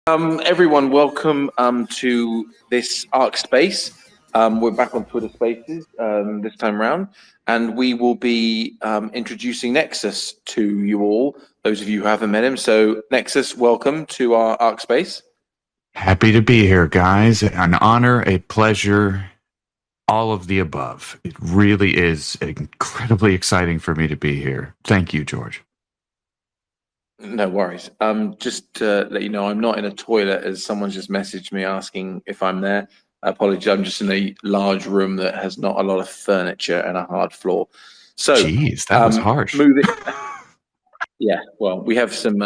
Everyone, welcome to this Arc Space. We're back on Twitter Spaces this time around, and we will be introducing Necksus to you all, those of you who haven't met him. So, Necksus, welcome to our Arc Space. Happy to be here, guys. An honor, a pleasure, all of the above. It really is incredibly exciting for me to be here. Thank you, George. No worries. Just to let you know, I'm not in a toilet, as someone's just messaged me asking if I'm there. Apologies, I'm just in a large room that has not a lot of furniture and a hard floor. So, jeez, that was harsh. Yeah, well, we have some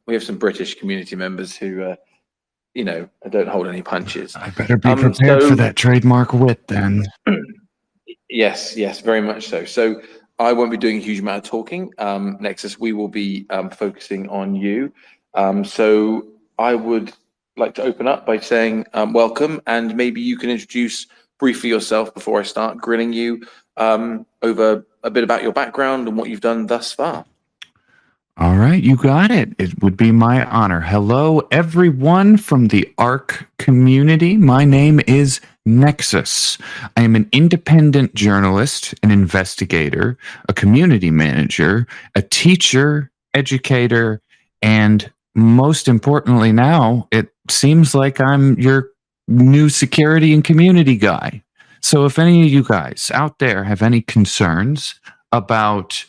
British community members who, don't hold any punches. I better be prepared for that trademark wit then. Yes, very much so. So I won't be doing a huge amount of talking. Necksus, we will be focusing on you. So I would like to open up by saying welcome, and maybe you can introduce briefly yourself before I start grilling you over a bit about your background and what you've done thus far. All right, you got it. It would be my honor. Hello, everyone from the ARC community. My name is Necksus. I am an independent journalist, an investigator, a community manager, a teacher, educator, and most importantly now, it seems like I'm your new security and community guy. So if any of you guys out there have any concerns about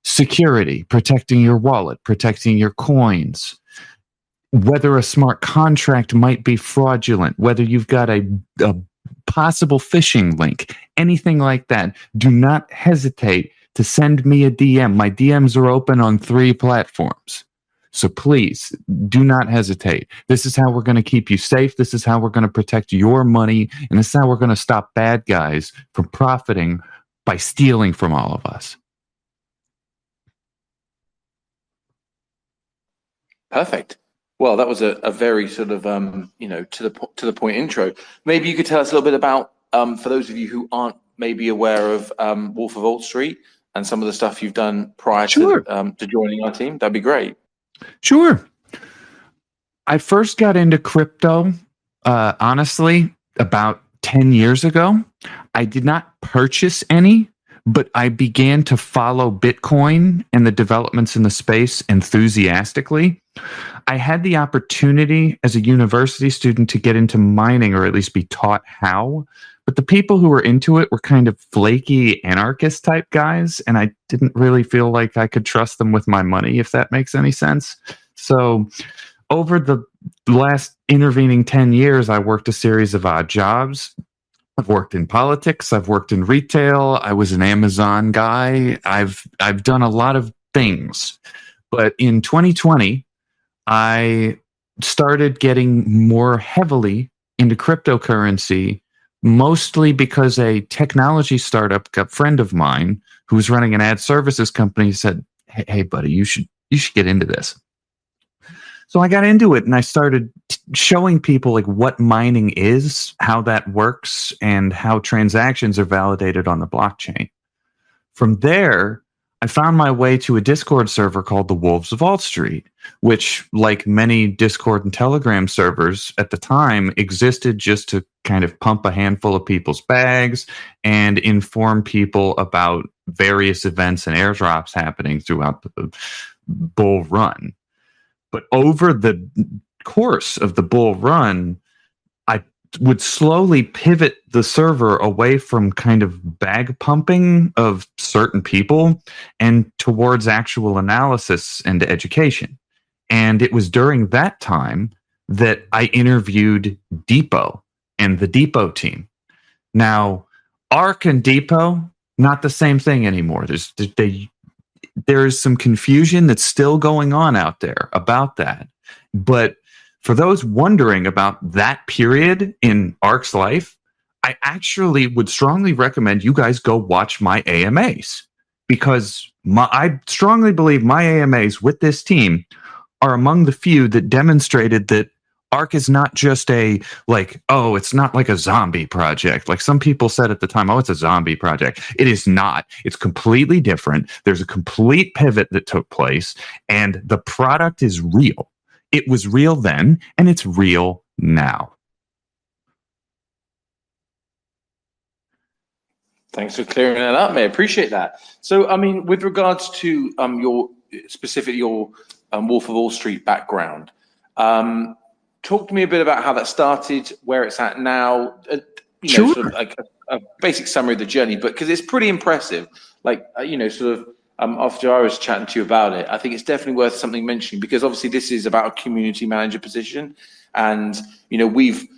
security, protecting your wallet, protecting your coins, whether a smart contract might be fraudulent, whether you've got a possible phishing link, anything like that, do not hesitate to send me a DM. My DMs are open on 3 platforms. So please do not hesitate. This is how we're going to keep you safe. This is how we're going to protect your money. And this is how we're going to stop bad guys from profiting by stealing from all of us. Perfect. Well, that was a very sort of to the point intro. Maybe you could tell us a little bit about for those of you who aren't maybe aware of Wolf of Wall Street and some of the stuff you've done prior to joining our team. That'd be great. Sure. I first got into crypto, honestly, about 10 years ago. I did not purchase any, but I began to follow Bitcoin and the developments in the space enthusiastically. I had the opportunity as a university student to get into mining, or at least be taught how. But the people who were into it were kind of flaky anarchist type guys, and I didn't really feel like I could trust them with my money, if that makes any sense. So over the last intervening 10 years, I worked a series of odd jobs. I've worked in politics. I've worked in retail. I was an Amazon guy. I've done a lot of things. But in 2020, I started getting more heavily into cryptocurrency, mostly because a technology startup, a friend of mine who was running an ad services company, said, "Hey, buddy, you should get into this." So I got into it, and I started showing people like what mining is, how that works, and how transactions are validated on the blockchain. From there, I found my way to a Discord server called the Wolves of Wall Street, which, like many Discord and Telegram servers at the time, existed just to kind of pump a handful of people's bags and inform people about various events and airdrops happening throughout the bull run. But over the course of the bull run, I would slowly pivot the server away from kind of bag pumping of certain people and towards actual analysis and education. And it was during that time that I interviewed Depot and the Depot team. Now, ARC and Depot, not the same thing anymore. There's some confusion that's still going on out there about that. But for those wondering about that period in ARC's life, I actually would strongly recommend you guys go watch my AMAs, because I strongly believe my AMAs with this team are among the few that demonstrated that ARC is not just it's not like a zombie project. Like some people said at the time, it's a zombie project. It is not. It's completely different. There's a complete pivot that took place, and the product is real. It was real then, and it's real now. Thanks for clearing that up, mate. Appreciate that. So, I mean, with regards to your Wolf of Wall Street background, talk to me a bit about how that started, where it's at now. Sure. Sort of like a basic summary of the journey, but because it's pretty impressive. Like, after I was chatting to you about it, I think it's definitely worth something mentioning, because obviously this is about a community manager position, and we've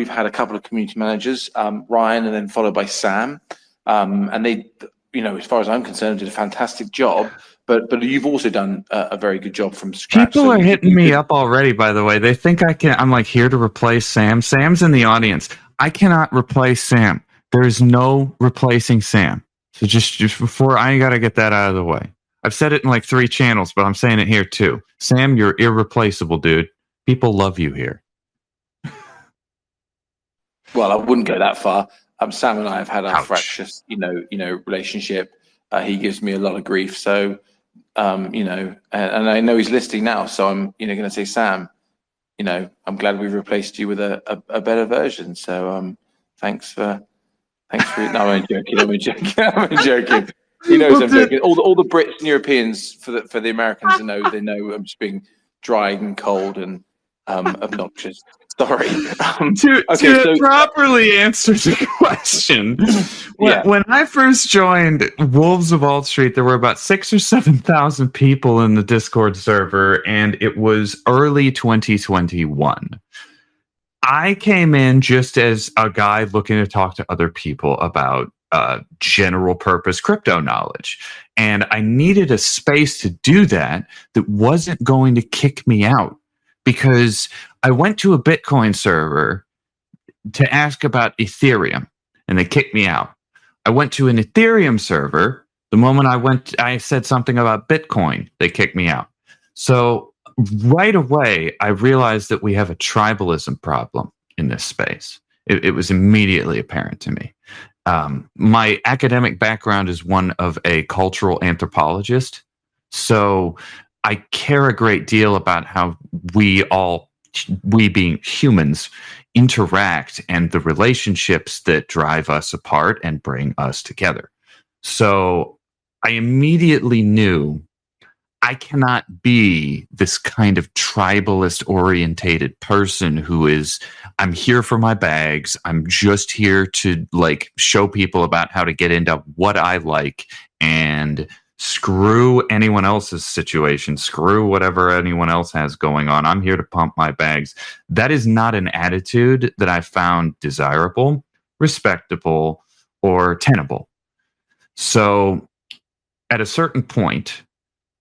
had a couple of community managers, Ryan, and then followed by Sam, and they, as far as I'm concerned, did a fantastic job. But you've also done a very good job from scratch. People are hitting me up already, by the way. They think I'm like here to replace Sam. Sam's in the audience. I cannot replace Sam. There is no replacing Sam. So just before, I got to get that out of the way. I've said it in like 3 channels, but I'm saying it here too. Sam, you're irreplaceable, dude. People love you here. Well, I wouldn't go that far. Sam and I have had a fractious, relationship. He gives me a lot of grief. So, and I know he's listening now. So I'm, going to say, Sam, I'm glad we've replaced you with a better version. So, thanks for. No, I'm joking. I'm joking. He knows I'm joking. All the Brits and Europeans, for the Americans to know, they know I'm just being dry and cold and obnoxious. Sorry. To properly answer the question, when I first joined Wolves of Wall Street, there were about 6,000 or 7,000 people in the Discord server, and it was early 2021. I came in just as a guy looking to talk to other people about general purpose crypto knowledge. And I needed a space to do that wasn't going to kick me out, because I went to a Bitcoin server to ask about Ethereum and they kicked me out. I went to an Ethereum server. The moment I said something about Bitcoin, they kicked me out. So right away, I realized that we have a tribalism problem in this space. It was immediately apparent to me. My academic background is one of a cultural anthropologist. So I care a great deal about how we being humans interact and the relationships that drive us apart and bring us together. So I immediately knew I cannot be this kind of tribalist orientated person who is, I'm here for my bags. I'm just here to show people about how to get into what I like, and screw anyone else's situation, screw whatever anyone else has going on. I'm here to pump my bags. That is not an attitude that I found desirable, respectable, or tenable. So at a certain point,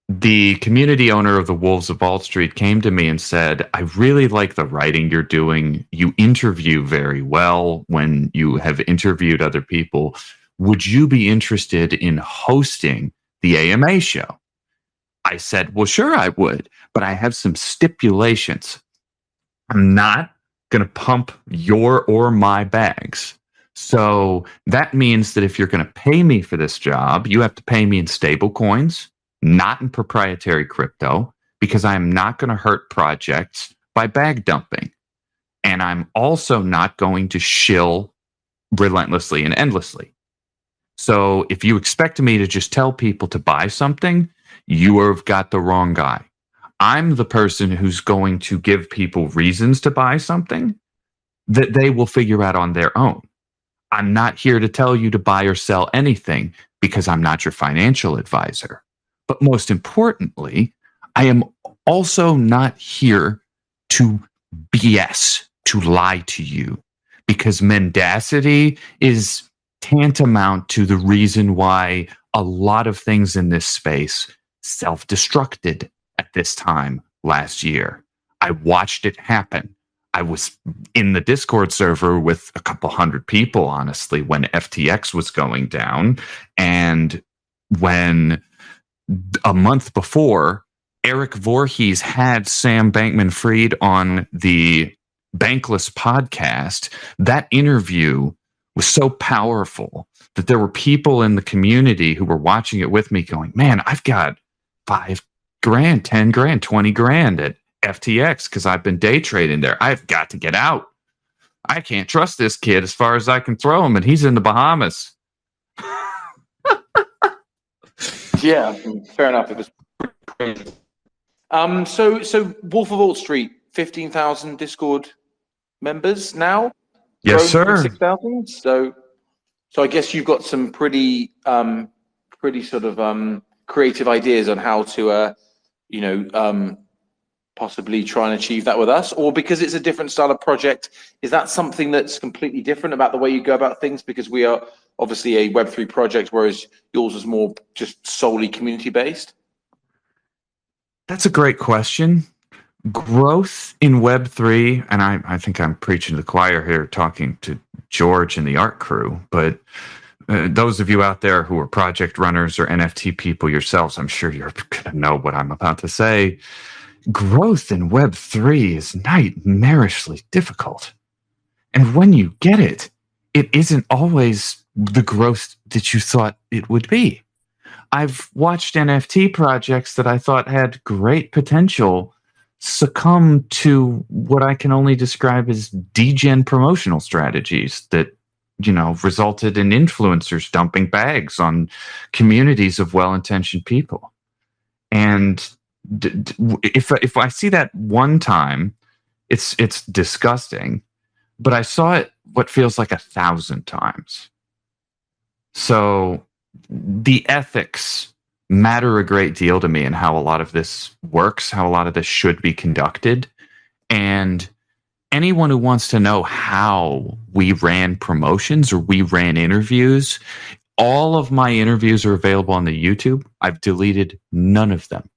the community owner of the Wolves of Wall Street came to me and said, I really like the writing you're doing. You interview very well when you have interviewed other people. Would you be interested in hosting the AMA show? I said, well, sure, I would, but I have some stipulations. I'm not going to pump your or my bags. So that means that if you're going to pay me for this job, you have to pay me in stable coins, not in proprietary crypto, because I'm not going to hurt projects by bag dumping. And I'm also not going to shill relentlessly and endlessly. So if you expect me to just tell people to buy something, you have got the wrong guy. I'm the person who's going to give people reasons to buy something that they will figure out on their own. I'm not here to tell you to buy or sell anything, because I'm not your financial advisor. But most importantly, I am also not here to BS, to lie to you, because mendacity is tantamount to the reason why a lot of things in this space self-destructed at this time last year. I watched it happen. I was in the Discord server with a couple hundred people, honestly, when FTX was going down. And when a month before, Eric Voorhees had Sam Bankman-Fried on the Bankless podcast, that interview was so powerful that there were people in the community who were watching it with me going, man, I've got $5,000, $10,000, $20,000 at FTX because I've been day trading there. I've got to get out. I can't trust this kid as far as I can throw him, and he's in the Bahamas. Yeah, fair enough. It was crazy. So Wolf of Wall Street, 15,000 Discord members now. Yes, sir. 6,000. So I guess you've got some pretty sort of creative ideas on how to possibly try and achieve that with us, or because it's a different style of project, is that something that's completely different about the way you go about things? Because we are obviously a Web3 project, whereas yours is more just solely community based. That's a great question. Growth in Web3, and I think I'm preaching to the choir here, talking to George and the art crew, but those of you out there who are project runners or NFT people yourselves, I'm sure you're going to know what I'm about to say. Growth in Web3 is nightmarishly difficult. And when you get it, it isn't always the growth that you thought it would be. I've watched NFT projects that I thought had great potential succumb to what I can only describe as degen promotional strategies that, resulted in influencers dumping bags on communities of well-intentioned people. And if I see that one time, it's disgusting, but I saw it what feels like 1,000 times. So the ethics matter a great deal to me in how a lot of this works, how a lot of this should be conducted. And anyone who wants to know how we ran promotions or we ran interviews, all of my interviews are available on the YouTube. I've deleted none of them.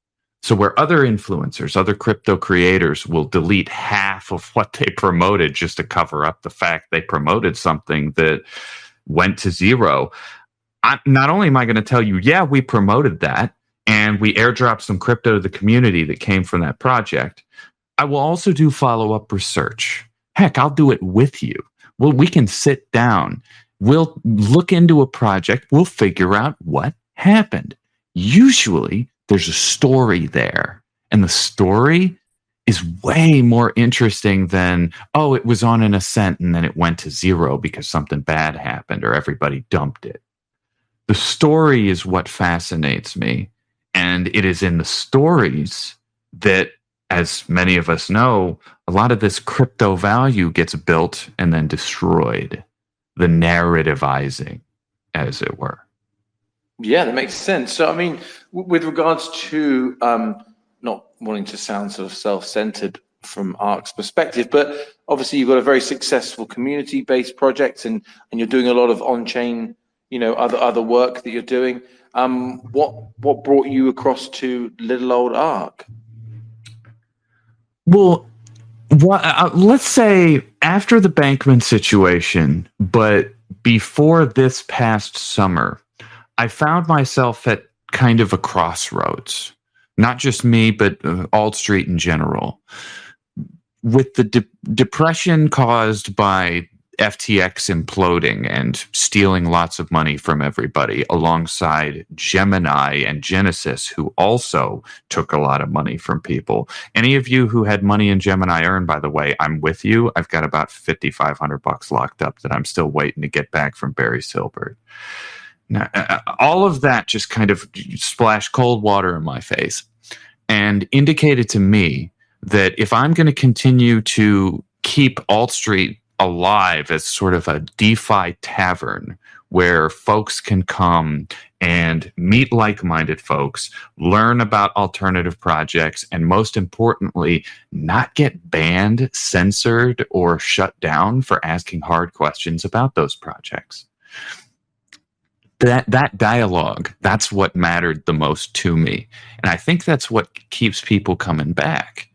So where other influencers, other crypto creators will delete half of what they promoted just to cover up the fact they promoted something that went to zero, not only am I going to tell you, yeah, we promoted that and we airdropped some crypto to the community that came from that project, I will also do follow-up research. Heck, I'll do it with you. Well, we can sit down. We'll look into a project. We'll figure out what happened. Usually, there's a story there. And the story is way more interesting than, oh, it was on an ascent and then it went to zero because something bad happened or everybody dumped it. The story is what fascinates me. And it is in the stories that, as many of us know, a lot of this crypto value gets built and then destroyed. The narrativizing, as it were. Yeah, that makes sense. So, I mean, with regards to not wanting to sound sort of self-centered from ARC's perspective, but obviously you've got a very successful community-based project, and you're doing a lot of on-chain, other work that you're doing. What brought you across to little old ARC? Well, let's say after the Bankman situation, but before this past summer, I found myself at kind of a crossroads. Not just me, but Alt Street in general. With the depression caused by FTX imploding and stealing lots of money from everybody, alongside Gemini and Genesis, who also took a lot of money from people. Any of you who had money in Gemini Earn, by the way, I'm with you. I've got about $5,500 locked up that I'm still waiting to get back from Barry Silbert. Now, all of that just kind of splashed cold water in my face and indicated to me that if I'm going to continue to keep Alt Street alive as sort of a DeFi tavern where folks can come and meet like-minded folks, learn about alternative projects, and most importantly, not get banned, censored, or shut down for asking hard questions about those projects. That dialogue, that's what mattered the most to me. And I think that's what keeps people coming back.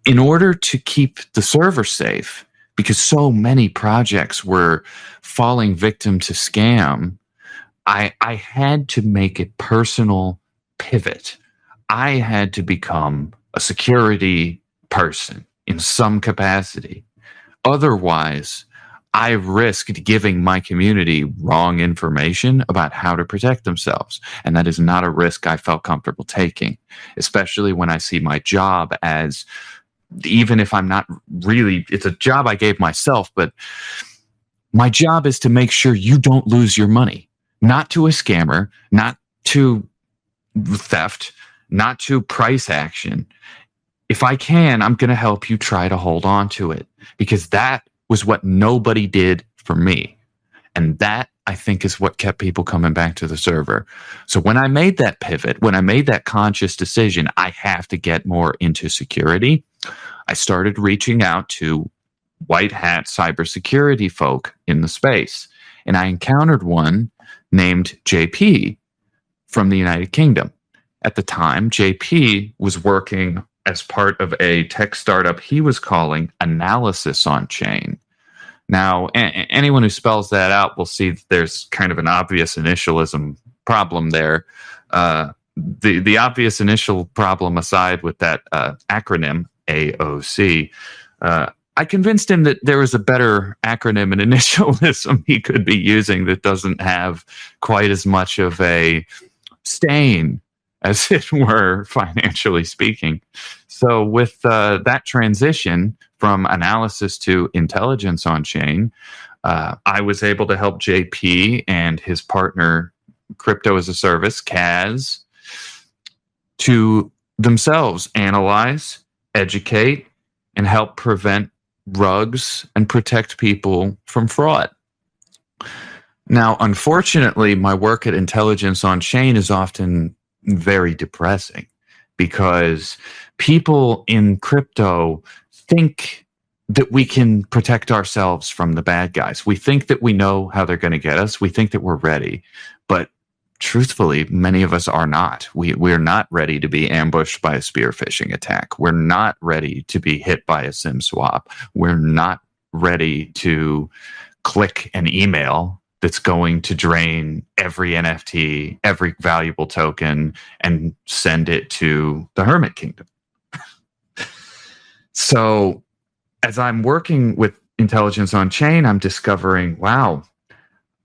In order to keep the server safe, because so many projects were falling victim to scam, I had to make a personal pivot. I had to become a security person in some capacity. Otherwise, I risked giving my community wrong information about how to protect themselves. And that is not a risk I felt comfortable taking, especially when I see my job as, even if I'm not really, it's a job I gave myself, but my job is to make sure you don't lose your money, not to a scammer, not to theft, not to price action. If I can, I'm going to help you try to hold on to it, because that was what nobody did for me. And that, I think, is what kept people coming back to the server. So when I made that pivot, when I made that conscious decision, I have to get more into security, I started reaching out to white hat cybersecurity folk in the space. And I encountered one named JP from the United Kingdom. At the time, JP was working as part of a tech startup he was calling Analysis on Chain. Now, anyone who spells that out will see that there's kind of an obvious initialism problem there. The obvious initial problem aside, with that acronym AOC, I convinced him that there was a better acronym and initialism he could be using that doesn't have quite as much of a stain, as it were, financially speaking. So with that transition from analysis to intelligence on chain, I was able to help JP and his partner, Crypto as a Service, Kaz, to themselves analyze, educate, and help prevent rugs and protect people from fraud. Now, unfortunately, my work at Intelligence on Chain is often very depressing, because people in crypto think that we can protect ourselves from the bad guys. We think that we know how they're going to get us. We think that we're ready. But truthfully, many of us are not. We're not ready to be ambushed by a spear phishing attack. We're not ready to be hit by a SIM swap. We're not ready to click an email that's going to drain every NFT, every valuable token, and send it to the Hermit Kingdom. So as I'm working with Intelligence on Chain, I'm discovering, wow,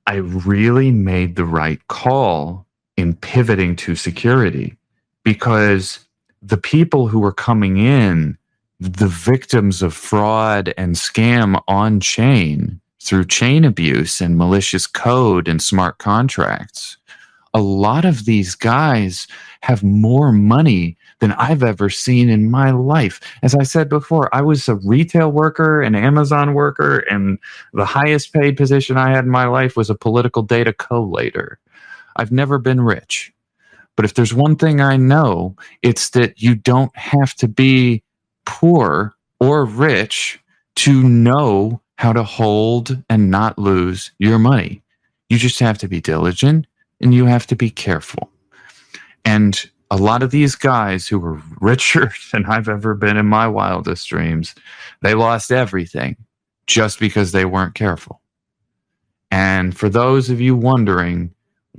I really made the right call in pivoting to security, because the people who were coming in, the victims of fraud and scam on chain through chain abuse and malicious code and smart contracts, a lot of these guys have more money than I've ever seen in my life. As I said before, I was a retail worker, an Amazon worker, and the highest paid position I had in my life was a political data collator. I've never been rich. But if there's one thing I know, it's that you don't have to be poor or rich to know how to hold and not lose your money. You just have to be diligent, and you have to be careful. And a lot of these guys who were richer than I've ever been in my wildest dreams, they lost everything just because they weren't careful. And for those of you wondering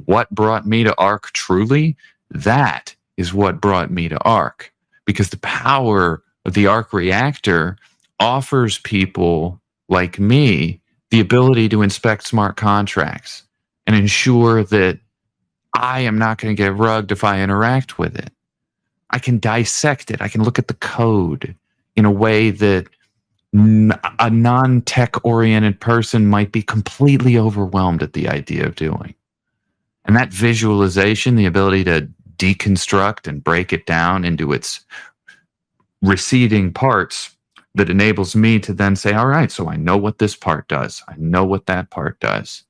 what brought me to ARC truly, that is what brought me to ARC, because the power of the ARC reactor offers people like me the ability to inspect smart contracts and ensure that I am not going to get rugged if I interact with it. I can dissect it. I can look at the code in a way that a non-tech oriented person might be completely overwhelmed at the idea of doing. And that visualization, the ability to deconstruct and break it down into its receding parts, that enables me to then say, all right, so I know what this part does. I know what that part does.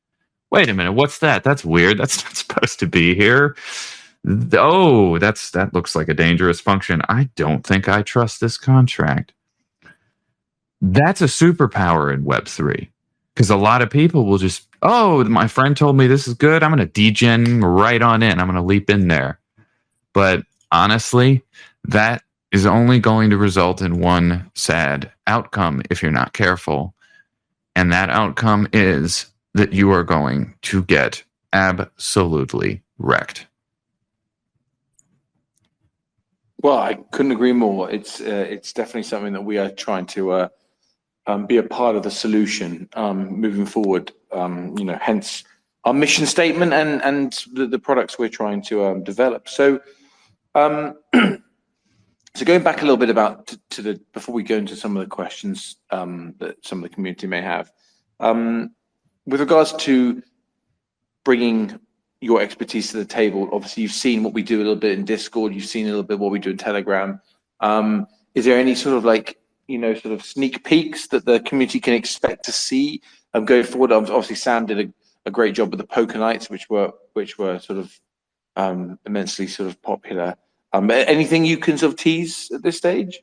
Wait a minute, what's that? That's weird. That's not supposed to be here. Oh, that looks like a dangerous function. I don't think I trust this contract. That's a superpower in Web3, because a lot of people will just, oh, my friend told me this is good. I'm going to degen right on in. I'm going to leap in there. But honestly, that is only going to result in one sad outcome if you're not careful. And that outcome is that you are going to get absolutely wrecked. Well, I couldn't agree more. It's definitely something that we are trying to be a part of the solution moving forward. Hence our mission statement and the products we're trying to develop. So, so going back a little bit about to the before we go into some of the questions that some of the community may have, with regards to bringing your expertise to the table. Obviously, you've seen what we do a little bit in Discord. You've seen a little bit what we do in Telegram. Is there any sort of sort of sneak peeks that the community can expect to see going forward? Obviously, Sam did a great job with the poker nights, which were sort of immensely sort of popular. Anything you can sort of tease at this stage?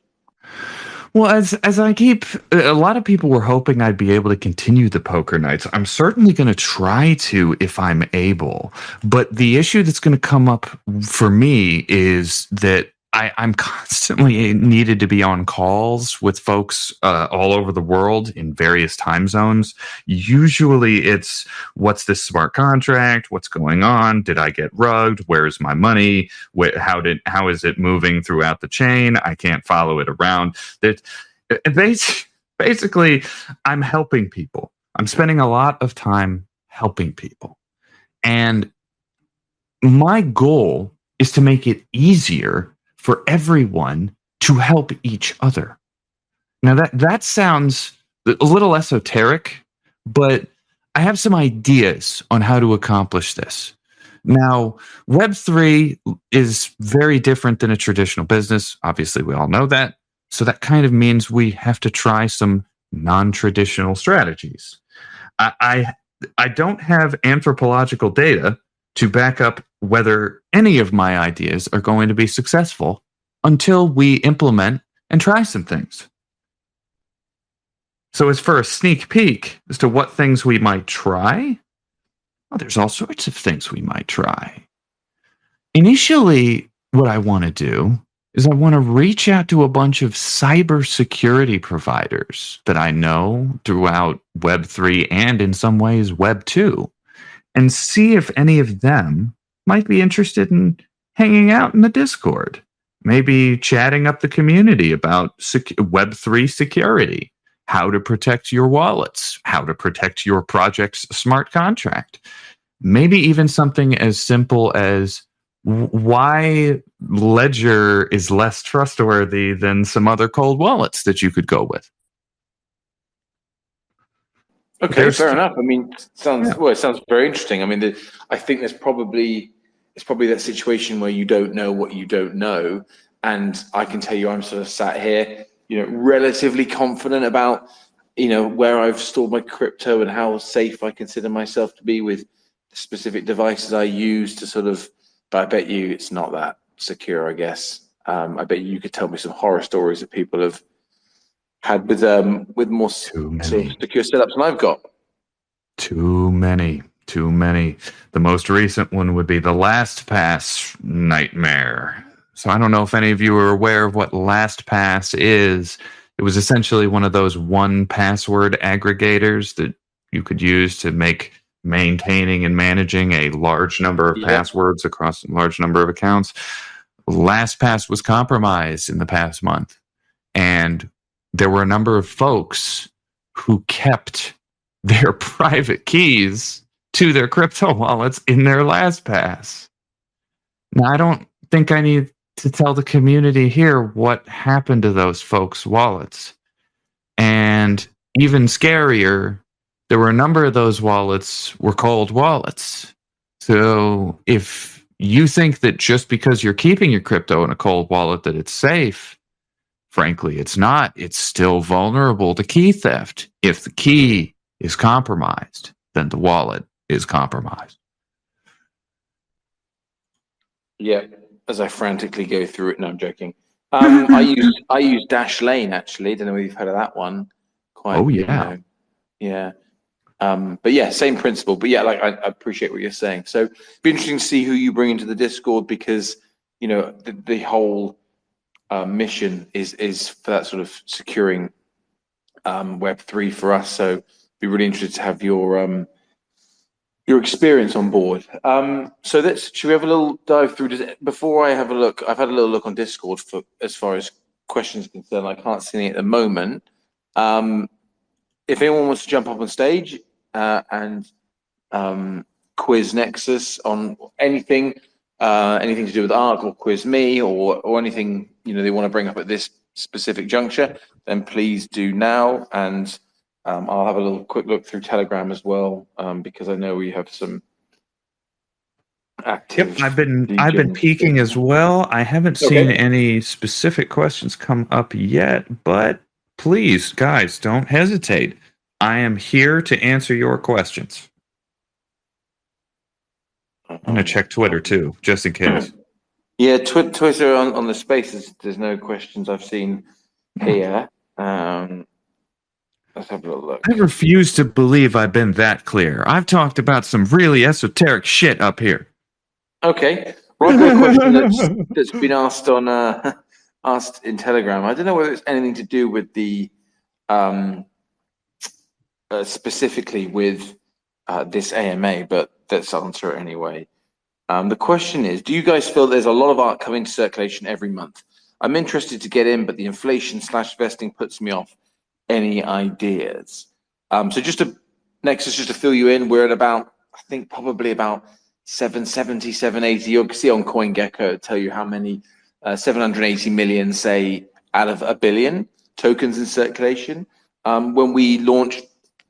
Well, as I keep, a lot of people were hoping I'd be able to continue the poker nights. I'm certainly going to try to if I'm able. But the issue that's going to come up for me is that I'm constantly needed to be on calls with folks all over the world in various time zones. Usually it's, what's this smart contract? What's going on? Did I get rugged? Where's my money? How is it moving throughout the chain? I can't follow it around. Basically, I'm helping people. I'm spending a lot of time helping people. And my goal is to make it easier for everyone to help each other. Now that sounds a little esoteric, but I have some ideas on how to accomplish this. Now, Web3 is very different than a traditional business. Obviously, we all know that. So that kind of means we have to try some non-traditional strategies. I don't have anthropological data to back up whether any of my ideas are going to be successful until we implement and try some things. So as for a sneak peek as to what things we might try, well, there's all sorts of things we might try. Initially, what I want to do is I want to reach out to a bunch of cybersecurity providers that I know throughout Web3 and in some ways Web2, and see if any of them might be interested in hanging out in the Discord, maybe chatting up the community about Web3 security, how to protect your wallets, how to protect your project's smart contract, maybe even something as simple as why Ledger is less trustworthy than some other cold wallets that you could go with. Okay, fair enough. I mean, it sounds very interesting. I mean, I think it's probably that situation where you don't know what you don't know, and I can tell you, I'm sort of sat here, relatively confident about, where I've stored my crypto and how safe I consider myself to be with the specific devices I use to sort of. But I bet you it's not that secure. I guess. I bet you could tell me some horror stories that people have had with more sort of secure setups than I've got. Too many. The most recent one would be the LastPass nightmare. So I don't know if any of you are aware of what LastPass is. It was essentially one of those one password aggregators that you could use to make maintaining and managing a large number of passwords across a large number of accounts. LastPass was compromised in the past month, and there were a number of folks who kept their private keys to their crypto wallets in their LastPass. Now, I don't think I need to tell the community here what happened to those folks' wallets. And even scarier, there were a number of those wallets were cold wallets. So if you think that just because you're keeping your crypto in a cold wallet that it's safe, frankly, it's not. It's still vulnerable to key theft. If the key is compromised, then the wallet is compromised. Yeah, as I frantically go through it. No, I'm joking. I use Dashlane actually. Don't know if you've heard of that one. Yeah. But yeah, same principle. But yeah, I appreciate what you're saying. So it'd be interesting to see who you bring into the Discord, because the whole mission is for that sort of securing Web3 for us. So be really interested to have your experience on board. So should we have a little dive through? Before I have a look, I've had a little look on Discord for as far as questions concerned. I can't see any at the moment. if anyone wants to jump up on stage and quiz Necksus on anything, anything to do with ARC, or quiz me, or anything they want to bring up at this specific juncture, then please do now. And I'll have a little quick look through Telegram as well, because I know we have some active. Yep, I've been peeking as well. I haven't seen any specific questions come up yet, but please, guys, don't hesitate. I am here to answer your questions. I'm going to check Twitter too, just in case. Yeah, Twitter on the spaces, there's no questions I've seen here. Let's have a little look. I refuse to believe I've been that clear. I've talked about some really esoteric shit up here. Okay. Well, I've got a question that's been asked on asked in Telegram. I don't know whether it's anything to do with the specifically with this AMA, but let's answer it anyway. The question is, do you guys feel there's a lot of art coming to circulation every month? I'm interested to get in, but the inflation/vesting puts me off. Any ideas? So just to Necksus, just to fill you in, we're at about, I think probably about 770, 780. You'll see on CoinGecko tell you how many 780 million, say, out of 1 billion tokens in circulation. When we launched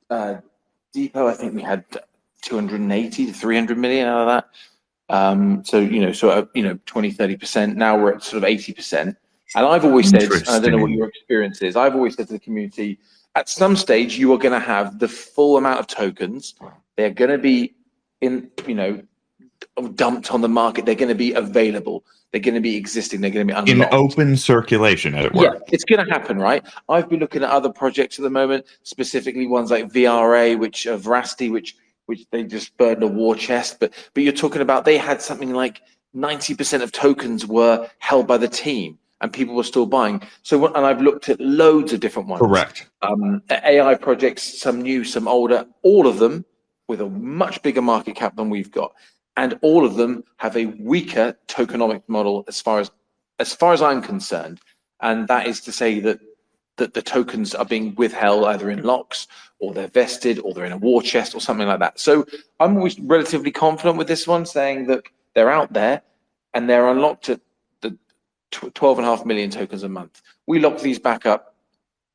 Depot, I think we had 280 to 300 million out of that. So 20-30%. Now we're at sort of 80%. And I've always said, and I don't know what your experience is, I've always said to the community, at some stage you are going to have the full amount of tokens. They're going to be dumped on the market. They're going to be available. They're going to be existing. They're going to be unlocked. In open circulation, as it were. Yeah, it's going to happen, right? I've been looking at other projects at the moment, specifically ones like VRA, which Veracity, which they just burned a war chest. But you're talking about, they had something like 90% of tokens were held by the team, and people were still buying. So, and I've looked at loads of different ones. Correct. AI projects, some new, some older, all of them with a much bigger market cap than we've got. And all of them have a weaker tokenomic model as far as I'm concerned. And that is to say that the tokens are being withheld either in locks, or they're vested, or they're in a war chest, or something like that. So I'm always relatively confident with this one, saying that they're out there and they're unlocked at the 12.5 million tokens a month. We locked these back up,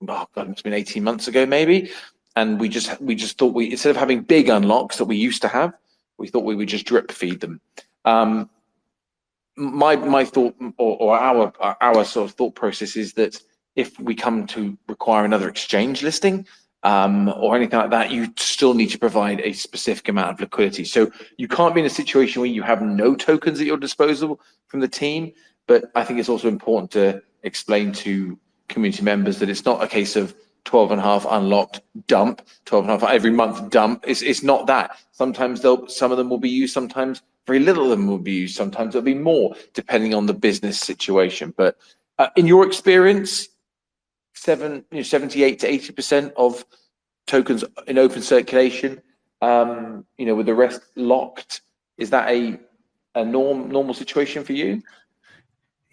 oh God, it's been 18 months ago maybe. And we just thought instead of having big unlocks that we used to have, we thought we would just drip feed them. My thought, or our sort of thought process, is that if we come to require another exchange listing or anything like that, you still need to provide a specific amount of liquidity. So you can't be in a situation where you have no tokens at your disposal from the team. But I think it's also important to explain to community members that it's not a case of 12.5 unlocked dump, 12.5 every month dump. It's not that. Sometimes some of them will be used, sometimes very little of them will be used, sometimes there'll be more, depending on the business situation. But in your experience, 78 to 80% of tokens in open circulation, with the rest locked, is that a normal situation for you?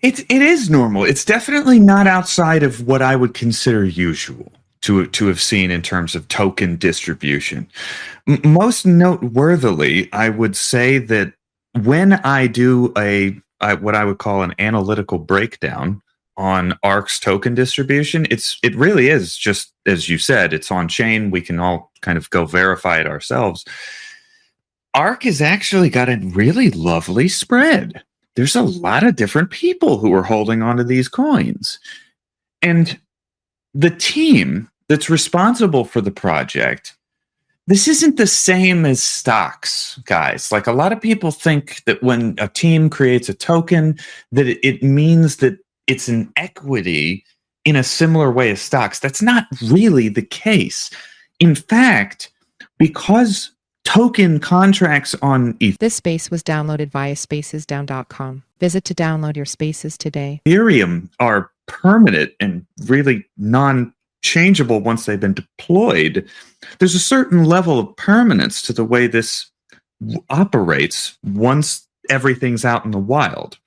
It is normal. It's definitely not outside of what I would consider usual to have seen in terms of token distribution. Most noteworthily, I would say that when I do what I would call an analytical breakdown on ARC's token distribution, it really is just, as you said, it's on chain. We can all kind of go verify it ourselves. ARC has actually got a really lovely spread. There's a lot of different people who are holding onto these coins. And the team that's responsible for the project, this isn't the same as stocks, guys. Like, a lot of people think that when a team creates a token, that it means that it's an equity in a similar way as stocks. That's not really the case. In fact, because token contracts on This space was downloaded via spacesdown.com. Visit to download your spaces today. Ethereum are permanent and really non-changeable once they've been deployed. There's a certain level of permanence to the way this operates once everything's out in the wild.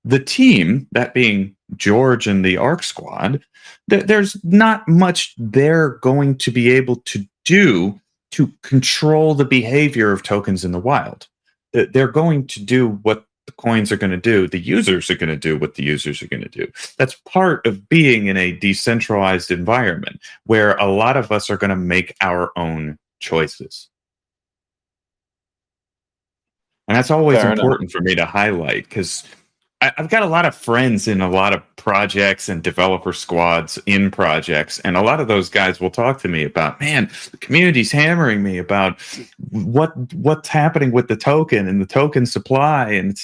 The team, that being George and the ARC squad, there's not much they're going to be able to do to control the behavior of tokens in the wild. They're going to do what the coins are going to do. The users are going to do what the users are going to do. That's part of being in a decentralized environment where a lot of us are going to make our own choices. And that's always important for me to highlight, because I've got a lot of friends in a lot of projects and developer squads in projects, and a lot of those guys will talk to me about, man, the community's hammering me about what's happening with the token and the token supply, and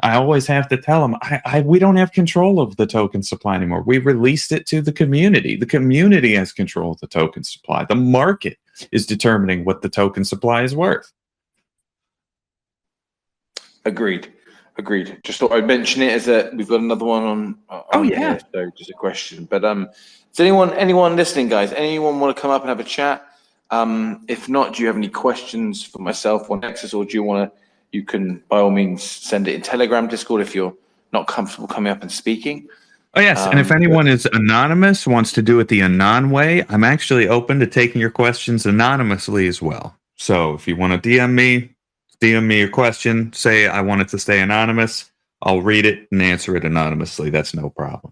I always have to tell them, we don't have control of the token supply anymore. We released it to the community. The community has control of the token supply. The market is determining what the token supply is worth. Agreed. Just thought I'd mention it as we've got another one on here, so just a question. But does anyone listening, guys, anyone want to come up and have a chat? If not, do you have any questions for myself or Necksus, or you can by all means send it in Telegram, Discord if you're not comfortable coming up and speaking. Oh yes, and if anyone is anonymous, wants to do it the anon way, I'm actually open to taking your questions anonymously as well. So if you want to DM me your question, say I want it to stay anonymous, I'll read it and answer it anonymously. That's no problem.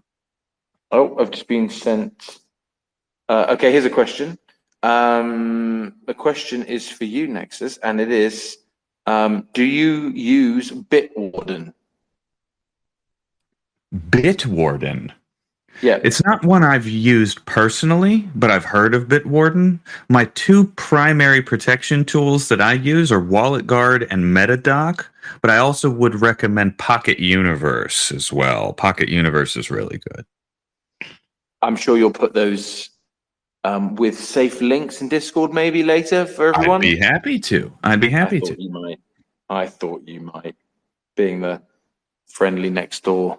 Oh, I've just been sent. Okay, here's a question. The question is for you, Necksus, and it is, do you use Bitwarden? Bitwarden? Yeah. It's not one I've used personally, but I've heard of Bitwarden. My two primary protection tools that I use are Wallet Guard and Metadoc, but I also would recommend Pocket Universe as well. Pocket Universe is really good. I'm sure you'll put those with safe links in Discord maybe later for everyone. I'd be happy to. I thought you might, being the friendly next door,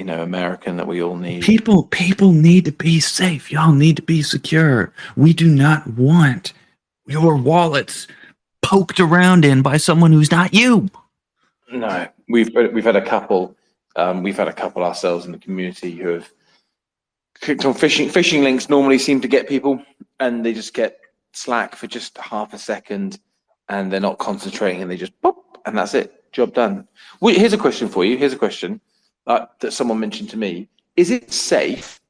American that we all need. People need to be safe. Y'all need to be secure. We do not want your wallets poked around in by someone who's not you. No, we've had a couple. We've had a couple ourselves in the community who have clicked on phishing links. Normally seem to get people, and they just get slack for just half a second, and they're not concentrating, and they just pop, and that's it. Job done. Here's a question for you. Here's a question that someone mentioned to me. Is it safe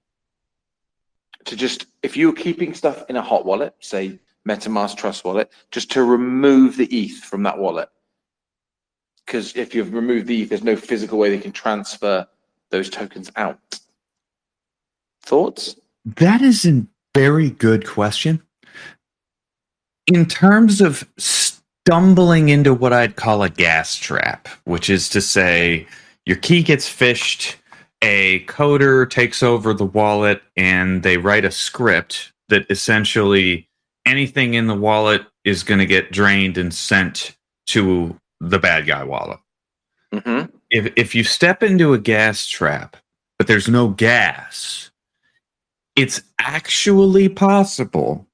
to just, if you're keeping stuff in a hot wallet, say MetaMask Trust Wallet, just to remove the ETH from that wallet? Because if you've removed the ETH, there's no physical way they can transfer those tokens out. Thoughts? That is a very good question. In terms of stumbling into what I'd call a gas trap, which is to say, your key gets phished, a coder takes over the wallet, and they write a script that essentially anything in the wallet is going to get drained and sent to the bad guy wallet. Mm-hmm. If you step into a gas trap, but there's no gas, it's actually possible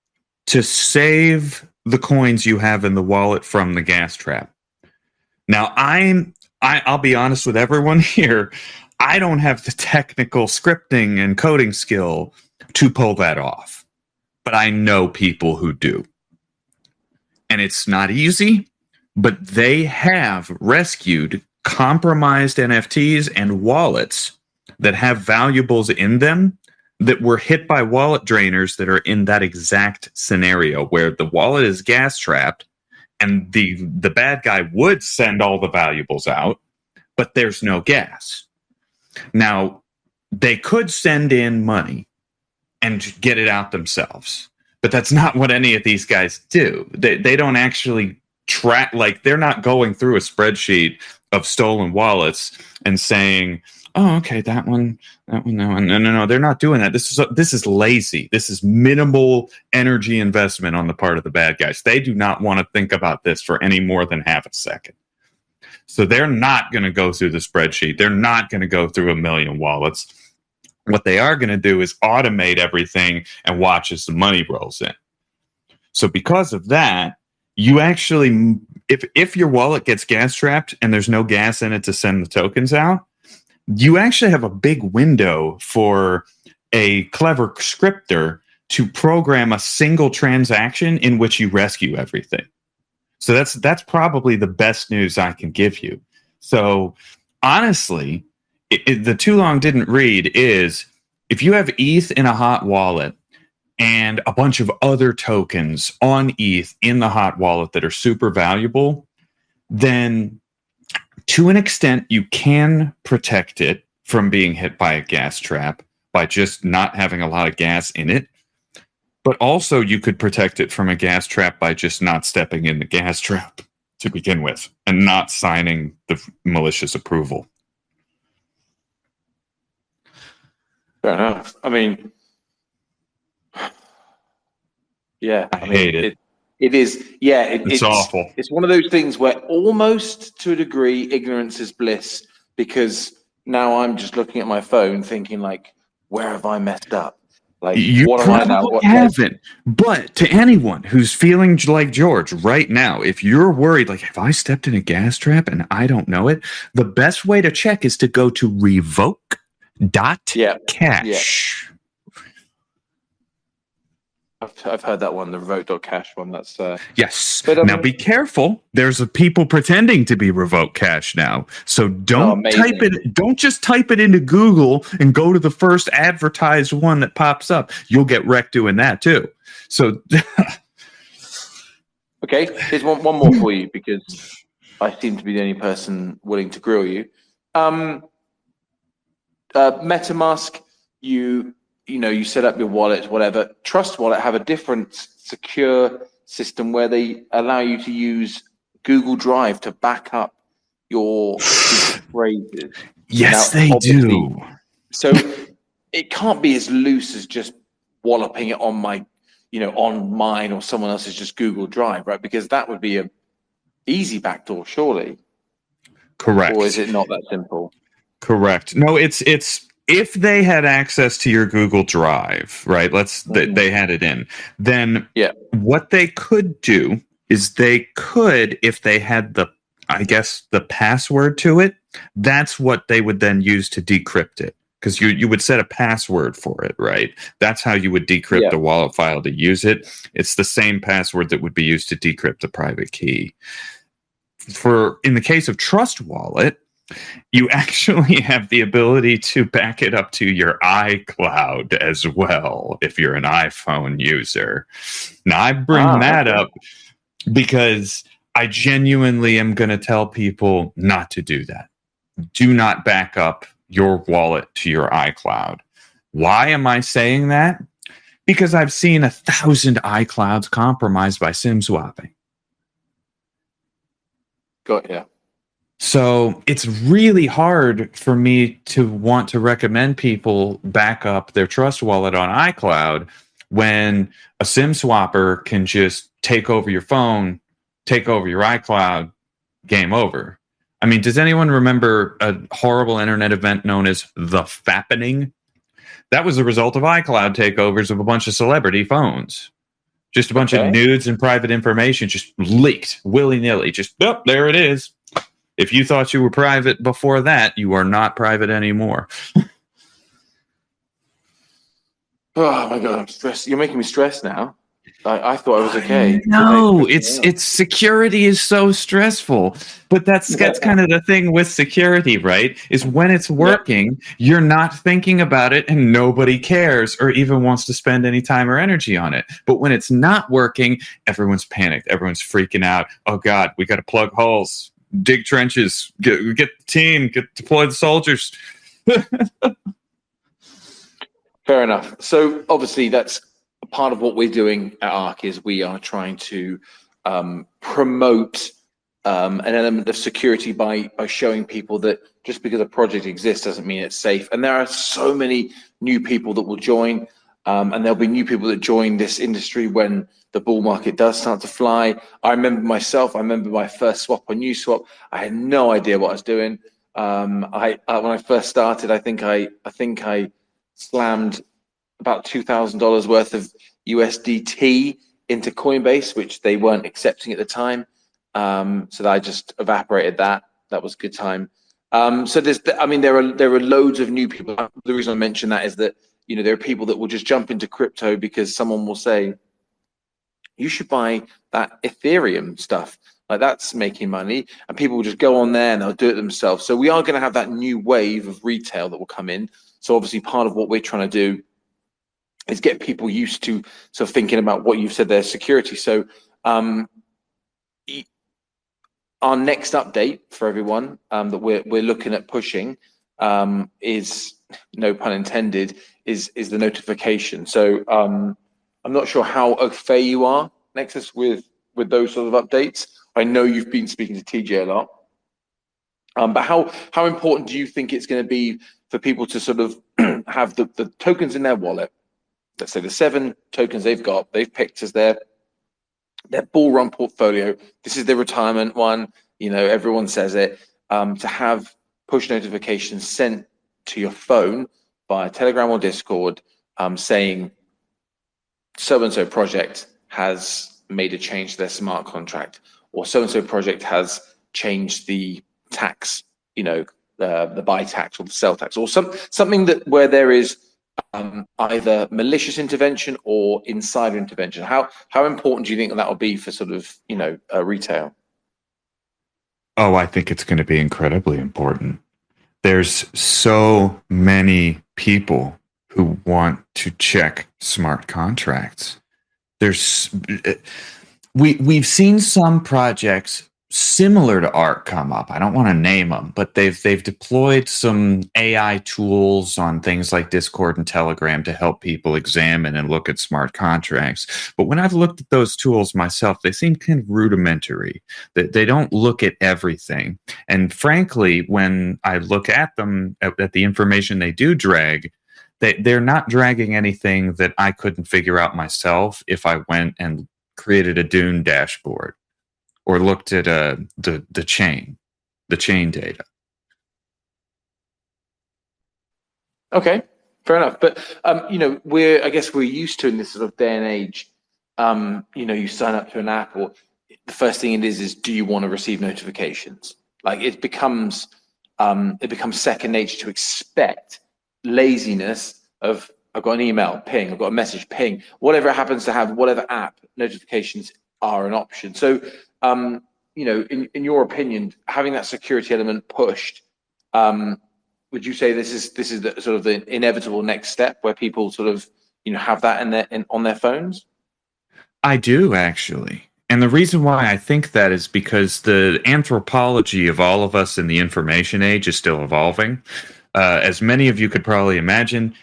to save the coins you have in the wallet from the gas trap. Now, I'll be honest with everyone here. I don't have the technical scripting and coding skill to pull that off, but I know people who do. And it's not easy, but they have rescued compromised NFTs and wallets that have valuables in them that were hit by wallet drainers that are in that exact scenario where the wallet is gas trapped and the bad guy would send all the valuables out, but there's no gas. Now, they could send in money and get it out themselves, but that's not what any of these guys do. They don't actually track, like they're not going through a spreadsheet of stolen wallets and saying, oh, okay, that one, no, they're not doing that. This is lazy. This is minimal energy investment on the part of the bad guys. They do not want to think about this for any more than half a second. So they're not going to go through the spreadsheet. They're not going to go through a million wallets. What they are going to do is automate everything and watch as the money rolls in. So because of that, you actually, if your wallet gets gas trapped and there's no gas in it to send the tokens out, you actually have a big window for a clever scripter to program a single transaction in which you rescue everything. So that's probably the best news I can give you. So honestly, the too long didn't read is if you have ETH in a hot wallet and a bunch of other tokens on ETH in the hot wallet that are super valuable, then to an extent you can protect it from being hit by a gas trap by just not having a lot of gas in it. But also you could protect it from a gas trap by just not stepping in the gas trap to begin with and not signing the malicious approval. Fair enough. I mean, yeah, I hate it. It is, yeah. It's awful. It's one of those things where almost to a degree, ignorance is bliss, because now I'm just looking at my phone thinking like, where have I messed up? Like, you what am I now? probably haven't. But to anyone who's feeling like George right now, if you're worried, like, have I stepped in a gas trap and I don't know it? The best way to check is to go to revoke.cash. Yeah. I've heard that one, the revoke.cash one. That's yes. But, now be careful. There's people pretending to be revoke cash now. So don't type it. Don't just type it into Google and go to the first advertised one that pops up. You'll get wrecked doing that too. So okay, here's one more for you because I seem to be the only person willing to grill you. MetaMask, you set up your wallet, whatever. Trust Wallet have a different secure system where they allow you to use Google Drive to back up your phrases. Yes, they do. So it can't be as loose as just walloping it on on mine or someone else's just Google Drive, right? Because that would be a easy backdoor, surely. Correct. Or is it not that simple? Correct. No, it's if they had access to your Google Drive, right? They had it in. Then what they could do is they could, if they had the password to it, that's what they would then use to decrypt it. Because you would set a password for it, right? That's how you would decrypt a wallet file to use it. It's the same password that would be used to decrypt the private key. In the case of Trust Wallet, you actually have the ability to back it up to your iCloud as well if you're an iPhone user. Now, I bring that up because I genuinely am going to tell people not to do that. Do not back up your wallet to your iCloud. Why am I saying that? Because I've seen 1,000 iClouds compromised by SIM swapping. Got ya. So it's really hard for me to want to recommend people back up their Trust Wallet on iCloud when a SIM swapper can just take over your phone, take over your iCloud, game over. I mean, does anyone remember a horrible internet event known as the Fappening? That was the result of iCloud takeovers of a bunch of celebrity phones. Just a bunch of nudes and private information just leaked willy-nilly. Just, there it is. If you thought you were private before that, you are not private anymore. Oh my God, I'm stressed. You're making me stressed now. I thought I was okay. No, it's security is so stressful. But that's kind of the thing with security, right? Is when it's working, you're not thinking about it and nobody cares or even wants to spend any time or energy on it. But when it's not working, everyone's panicked. Everyone's freaking out. Oh God, we got to plug holes, dig trenches, get the team, deploy the soldiers. Fair enough. So obviously that's part of what we're doing at ARC is we are trying to promote an element of security by showing people that just because a project exists doesn't mean it's safe. And there are so many new people that will join, and there'll be new people that join this industry when the bull market does start to fly. I remember my first swap on Uniswap. I had no idea what I was doing. When I first started, I think I slammed about $2,000 worth of USDT into Coinbase, which they weren't accepting at the time. So I just evaporated that. That was a good time. So I mean, there are loads of new people. The reason I mention that is that, you know, there are people that will just jump into crypto because someone will say, you should buy that Ethereum stuff. Like, that's making money, and people will just go on there and they'll do it themselves. So we are going to have that new wave of retail that will come in. So obviously part of what we're trying to do is get people used to sort of thinking about what you've said there, security. So our next update for everyone that we're looking at pushing is, no pun intended, is the notification. So I'm not sure how au fait you are, Necksus, with those sort of updates. I know you've been speaking to TJ a lot, but how important do you think it's going to be for people to sort of have the tokens in their wallet? Let's say the 7 tokens they've picked as their bull run portfolio. This is their retirement one. You know, everyone says it. To have push notifications sent to your phone via Telegram or Discord, saying so-and-so project has made a change to their smart contract, or so-and-so project has changed the tax, you know, the buy tax or the sell tax, or something that where there is either malicious intervention or insider intervention. How important do you think that will be for sort of, you know, retail? Oh, I think it's going to be incredibly important. There's so many people who want to check smart contracts. We've seen some projects similar to ARC come up. I don't want to name them, but they've deployed some AI tools on things like Discord and Telegram to help people examine and look at smart contracts. But when I've looked at those tools myself, they seem kind of rudimentary. They don't look at everything. And frankly, when I look at them, at the information they do drag, they're not dragging anything that I couldn't figure out myself if I went and created a Dune dashboard or looked at the chain data. Okay, fair enough. But you know, I guess we're used to, in this sort of day and age, you know, you sign up to an app, or the first thing it is do you want to receive notifications? Like, it becomes second nature to expect laziness of, I've got an email, ping, I've got a message, ping, whatever it happens to have, whatever app, notifications are an option. So you know, in your opinion, having that security element pushed, would you say this is the sort of the inevitable next step where people sort of, you know, have that on their phones? I do, actually. And the reason why I think that is because the anthropology of all of us in the information age is still evolving. As many of you could probably imagine,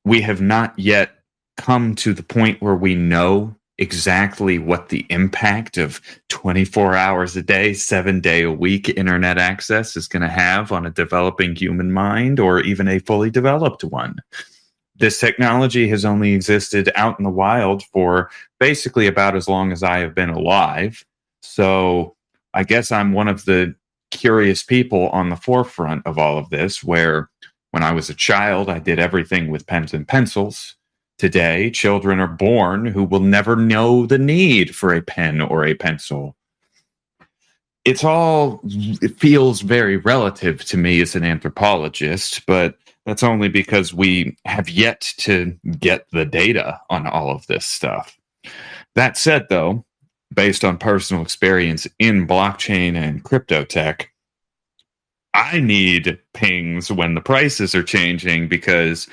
we have not yet come to the point where we know exactly what the impact of 24 hours a day, 7-day a week internet access is going to have on a developing human mind, or even a fully developed one. This technology has only existed out in the wild for basically about as long as I have been alive. So I guess I'm one of the curious people on the forefront of all of this, where when I was a child, I did everything with pens and pencils. Today, children are born who will never know the need for a pen or a pencil. It feels very relative to me as an anthropologist, but that's only because we have yet to get the data on all of this stuff. That said, though, based on personal experience in blockchain and crypto tech, I need pings when the prices are changing, because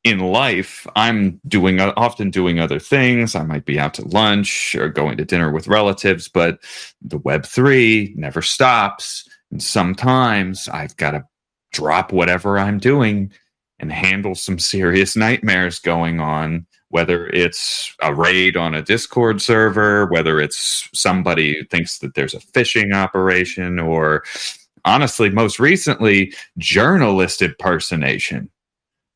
in life, I'm often doing other things. I might be out to lunch or going to dinner with relatives, but the Web3 never stops. And sometimes I've got to drop whatever I'm doing and handle some serious nightmares going on, whether it's a raid on a Discord server, whether it's somebody who thinks that there's a phishing operation, or honestly, most recently, journalist impersonation.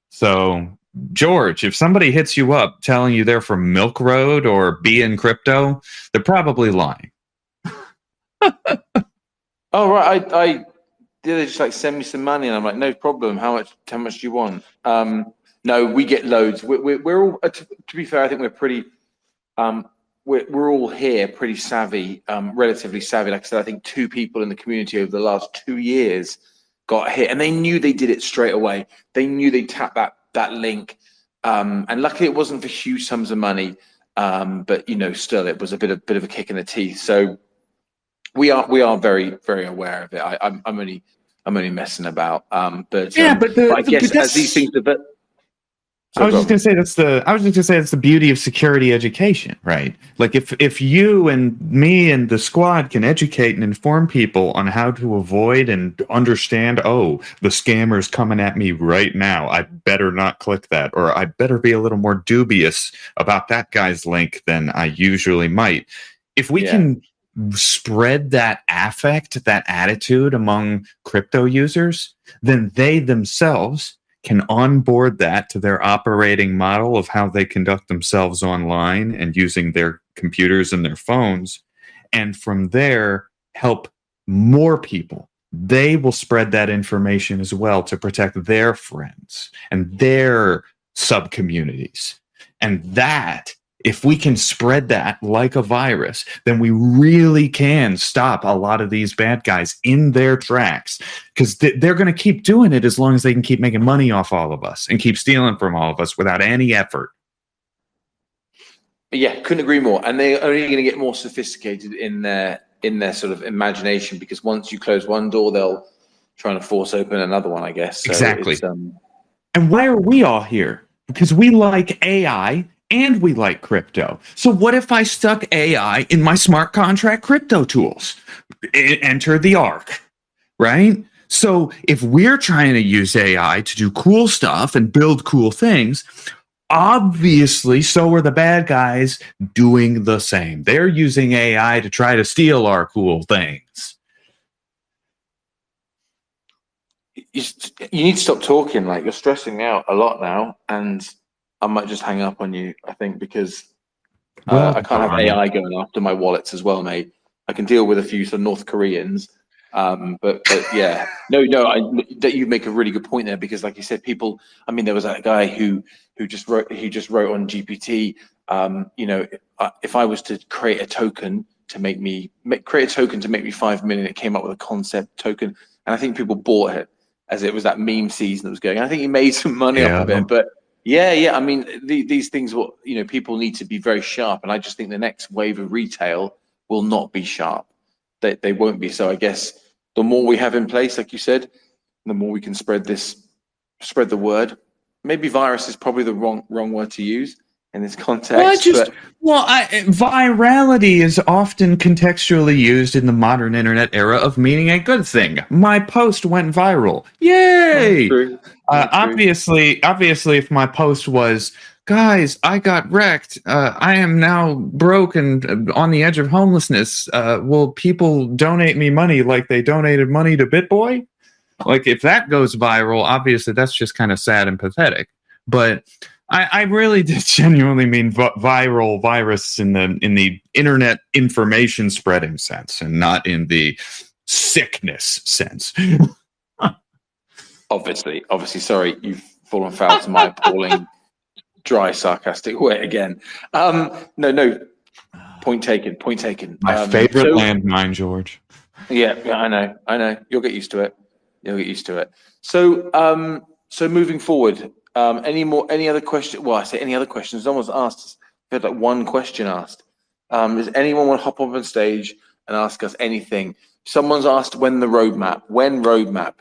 So, George, if somebody hits you up telling you they're from Milk Road or Be in Crypto, they're probably lying. Oh, right. I they just like send me some money, and I'm like, no problem. How much do you want? No, we get loads. We're all, to be fair, I think we're pretty, we're all here pretty savvy, relatively savvy. Like I said, I think 2 people in the community over the last 2 years got hit, and they knew they did it straight away. They knew they tapped that link, and luckily it wasn't for huge sums of money. But still, it was a bit of a kick in the teeth. So we are very, very aware of it. I'm only messing about. But I guess as these things develop. I was just gonna say that's the beauty of security education, right? Like if you and me and the squad can educate and inform people on how to avoid and understand, oh, the scammer's coming at me right now, I better not click that, or I better be a little more dubious about that guy's link than I usually might. If we can spread that affect, that attitude among crypto users, then they themselves can onboard that to their operating model of how they conduct themselves online and using their computers and their phones. And from there, help more people. They will spread that information as well to protect their friends and their sub-communities. And that, if we can spread that like a virus, then we really can stop a lot of these bad guys in their tracks, because they're going to keep doing it as long as they can keep making money off all of us and keep stealing from all of us without any effort. Yeah, couldn't agree more. And they're only going to get more sophisticated in their sort of imagination, because once you close one door, they'll try to force open another one, I guess. So exactly. And why are we all here? Because we like AI and we like crypto. So what if I stuck AI in my smart contract crypto tools? Enter the arc, right? So if we're trying to use AI to do cool stuff and build cool things, obviously so are the bad guys doing the same. They're using AI to try to steal our cool things. You need to stop talking. Like, you're stressing me out a lot now, and I might just hang up on you, I think, because I can't have AI going after my wallets as well, mate. I can deal with a few sort of North Koreans, but yeah, that you make a really good point there, because, like you said, people. I mean, there was that guy who just wrote on GPT. If I was to create a token to make me 5 million, it came up with a concept token, and I think people bought it as it was that meme season that was going. I think he made some money off of it, but. Yeah. I mean, these things will, people need to be very sharp. And I just think the next wave of retail will not be sharp. They won't be. So I guess the more we have in place, like you said, the more we can spread the word. Maybe virus is probably the wrong word to use in this context. Virality is often contextually used in the modern internet era of meaning a good thing. My post went viral. Yay! True. Obviously, if my post was, guys, I got wrecked, I am now broke and on the edge of homelessness, will people donate me money like they donated money to BitBoy? Like, if that goes viral, obviously that's just kind of sad and pathetic. But I really did genuinely mean virus in the internet information spreading sense, and not in the sickness sense. Obviously, sorry, you've fallen foul to my appalling, dry, sarcastic way again. No, point taken. My favorite landmine, George. Yeah, I know. You'll get used to it. So, moving forward, any other question? Well, I say any other questions. No one's asked. We had like one question asked. Does anyone want to hop up on stage and ask us anything? Someone's asked when roadmap.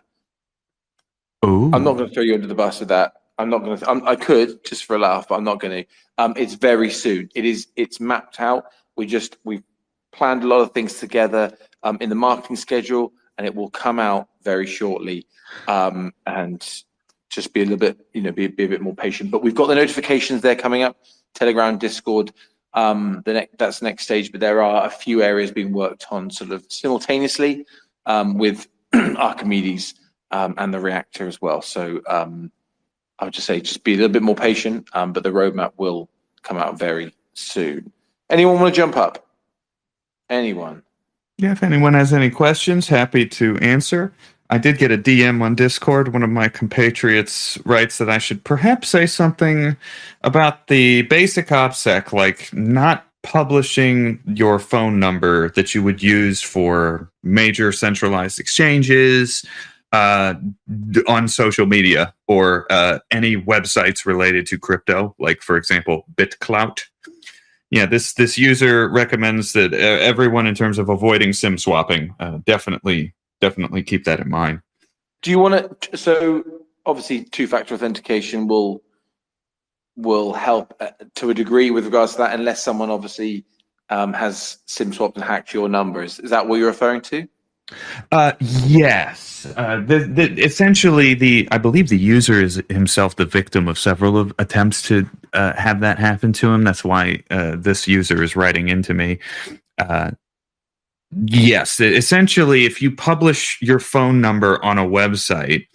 Ooh. I'm not going to throw you under the bus with that. I'm not going to. I could just for a laugh, but I'm not going to. It's very soon. It's mapped out. We've planned a lot of things together in the marketing schedule, and it will come out very shortly. And just be a little bit, be a bit more patient. But we've got the notifications there coming up. Telegram, Discord. That's the next stage. But there are a few areas being worked on sort of simultaneously with Archimedes. And the reactor as well. So I would just say, just be a little bit more patient, but the roadmap will come out very soon. Anyone want to jump up? Anyone? Yeah, if anyone has any questions, happy to answer. I did get a DM on Discord. One of my compatriots writes that I should perhaps say something about the basic OPSEC, like not publishing your phone number that you would use for major centralized exchanges, on social media or any websites related to crypto, like for example, BitClout. Yeah, this user recommends that everyone, in terms of avoiding SIM swapping, definitely keep that in mind. Do you want to? So obviously, two-factor authentication will help to a degree with regards to that, unless someone obviously has SIM swapped and hacked your numbers. Is that what you're referring to? Yes. Essentially, I believe the user is himself the victim of several of attempts to have that happen to him. That's why this user is writing into me. Yes, essentially, if you publish your phone number on a website,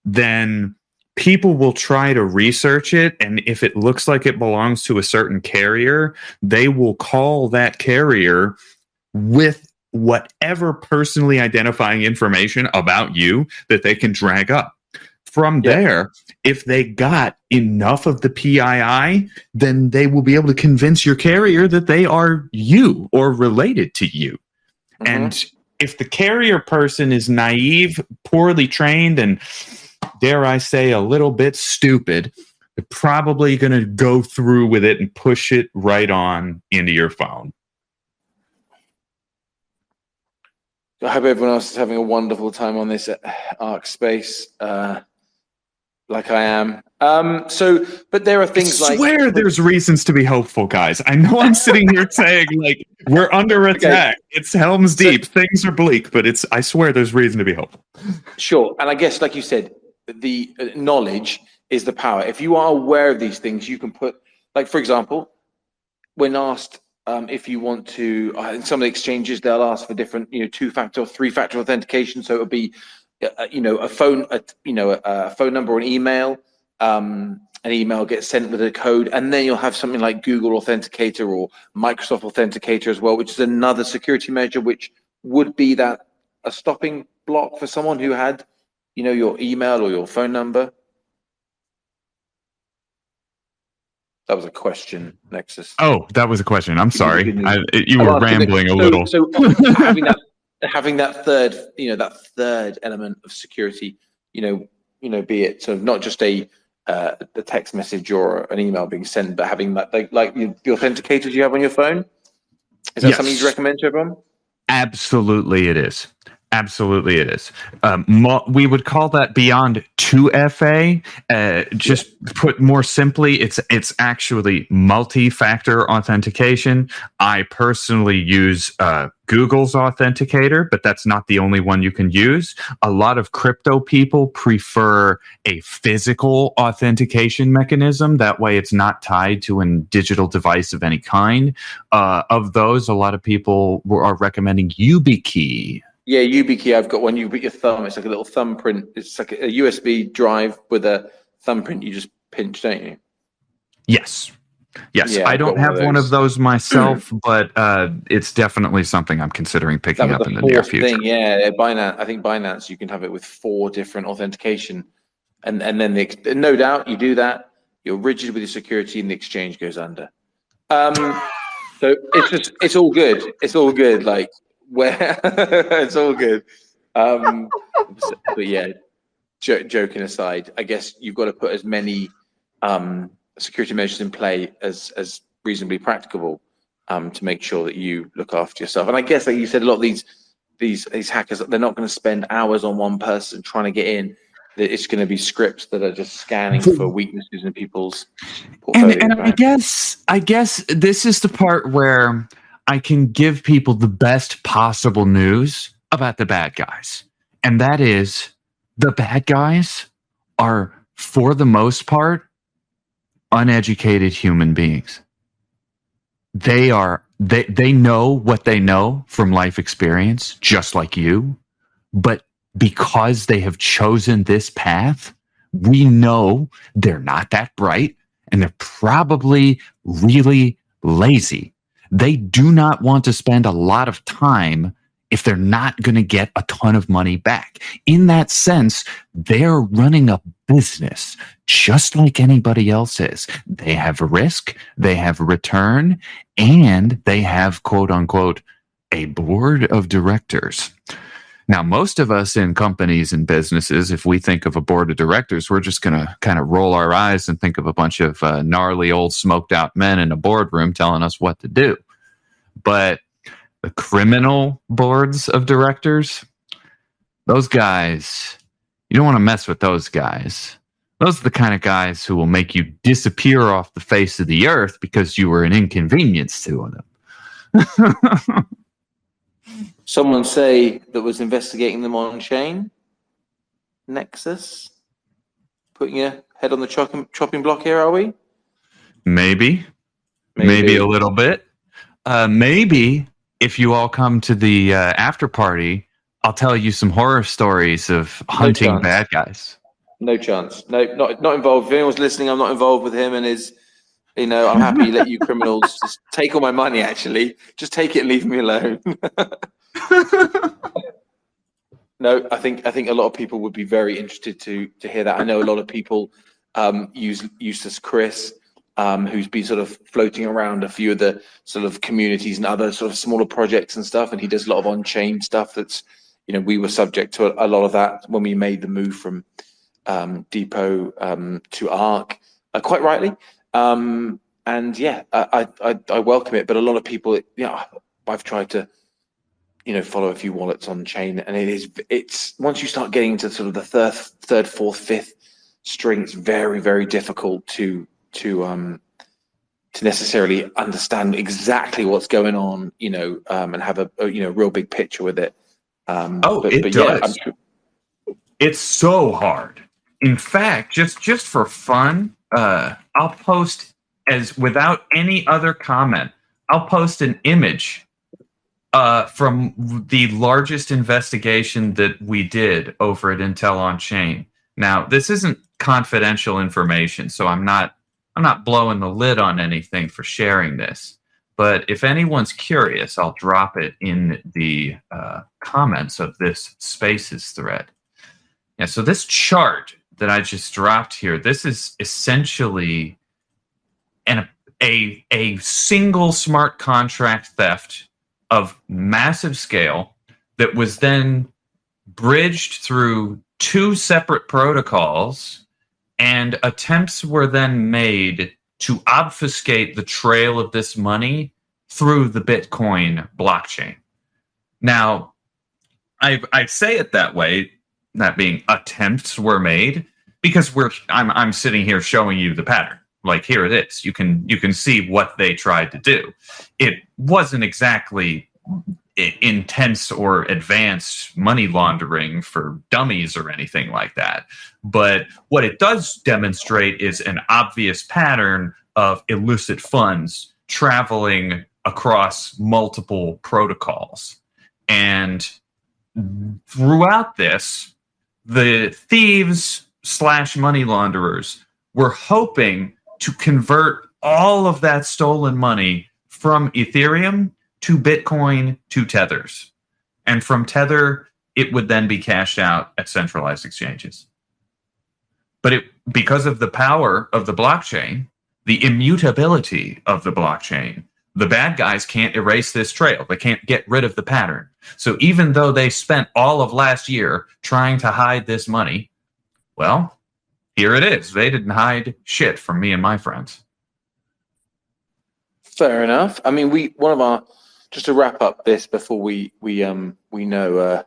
then people will try to research it, and if it looks like it belongs to a certain carrier, they will call that carrier with whatever personally identifying information about you that they can drag up. From there, if they got enough of the PII, then they will be able to convince your carrier that they are you or related to you. Mm-hmm. And if the carrier person is naive, poorly trained, and dare I say a little bit stupid, they're probably going to go through with it and push it right on into your phone. I hope everyone else is having a wonderful time on this Arc space, like I am. But there are things like... I swear there's reasons to be hopeful, guys. I know I'm sitting here saying, like, we're under attack. Okay. It's Helm's Deep. Things are bleak, but I swear there's reason to be hopeful. Sure. And I guess, like you said, the knowledge is the power. If you are aware of these things, you can put, like, for example, when asked if you want to, in some of the exchanges, they'll ask for different, two-factor or three-factor authentication. So it'll be, a phone number or an email. An email gets sent with a code, and then you'll have something like Google Authenticator or Microsoft Authenticator as well, which is another security measure, which would be a stopping block for someone who had, your email or your phone number. That was a question, Necksus. Oh, that was a question. I'm sorry. You were rambling a little. So having that third, that third element of security, be it sort of not just a text message or an email being sent, but having that, like the authenticators you have on your phone. Is that something you'd recommend to everyone? Absolutely, it is. Absolutely, it is. We would call that beyond 2FA. Just put more simply, it's actually multi-factor authentication. I personally use Google's Authenticator, but that's not the only one you can use. A lot of crypto people prefer a physical authentication mechanism. That way it's not tied to a digital device of any kind. Of those, a lot of people are recommending YubiKey. Yeah, YubiKey, I've got one. You put your thumb, it's like a little thumbprint. It's like a USB drive with a thumbprint you just pinch, don't you? Yes. Yeah, I don't have one of those myself, but it's definitely something I'm considering picking up in the near future. Yeah, Binance. I think Binance, you can have it with 4 different authentication, and then no doubt you do that, you're rigid with your security, and the exchange goes under. So it's all good. It's all good. Like it's all good. But yeah, joking aside, I guess you've got to put as many security measures in play as reasonably practicable to make sure that you look after yourself. And I guess, like you said, a lot of these hackers, they're not going to spend hours on one person trying to get in. It's going to be scripts that are just scanning for weaknesses in people's portfolios. And I guess this is the part where I can give people the best possible news about the bad guys. And that is, the bad guys are, for the most part, uneducated human beings. They know what they know from life experience, just like you. But because they have chosen this path, we know they're not that bright, and they're probably really lazy. They do not want to spend a lot of time if they're not going to get a ton of money back. In that sense, they're running a business just like anybody else is. They have risk, they have return, and they have, quote unquote, a board of directors. Now, most of us in companies and businesses, if we think of a board of directors, we're just going to kind of roll our eyes and think of a bunch of gnarly old smoked out men in a boardroom telling us what to do. But the criminal boards of directors, those guys, you don't want to mess with those guys. Those are the kind of guys who will make you disappear off the face of the earth because you were an inconvenience to them. Someone say that was investigating them on chain. Necksus. Putting your head on the chopping block here, are we? Maybe a little bit. Maybe if you all come to the after party, I'll tell you some horror stories of hunting bad guys. No chance. No, not involved. If anyone's listening, I'm not involved with him and his. I'm happy to let you criminals just take all my money. Actually, just take it and leave me alone. No, I think a lot of people would be very interested to hear that. I know a lot of people use Eustace Chris, who's been sort of floating around a few of the sort of communities and other sort of smaller projects and stuff, and he does a lot of on-chain stuff. That's we were subject to a lot of that when we made the move from Depot to Arc, quite rightly. And yeah, I welcome it, but a lot of people, I've tried to, follow a few wallets on chain, and it's once you start getting into sort of the third, fourth, fifth string, it's very, very difficult to necessarily understand exactly what's going on, and have a real big picture with it. It does. Yeah, it's so hard. In fact, just for fun, I'll post without any other comment. I'll post an image from the largest investigation that we did over at Intel on Chain. Now, this isn't confidential information, so I'm not blowing the lid on anything for sharing this. But if anyone's curious, I'll drop it in the comments of this Spaces thread. Yeah, so this chart that I just dropped here, this is essentially a single smart contract theft of massive scale that was then bridged through two separate protocols, and attempts were then made to obfuscate the trail of this money through the Bitcoin blockchain. Now, I say it that way, that being attempts were made, because I'm sitting here showing you the pattern. Like, here it is. You can see what they tried to do. It wasn't exactly intense or advanced money laundering for dummies or anything like that. But what it does demonstrate is an obvious pattern of illicit funds traveling across multiple protocols. And throughout this, the thieves / money launderers were hoping to convert all of that stolen money from Ethereum to Bitcoin to Tethers. And from Tether, it would then be cashed out at centralized exchanges. But because of the power of the blockchain, the immutability of the blockchain, the bad guys can't erase this trail. They can't get rid of the pattern. So even though they spent all of last year trying to hide this money, well, here it is. They didn't hide shit from me and my friends. Fair enough. I mean, just to wrap up this before we know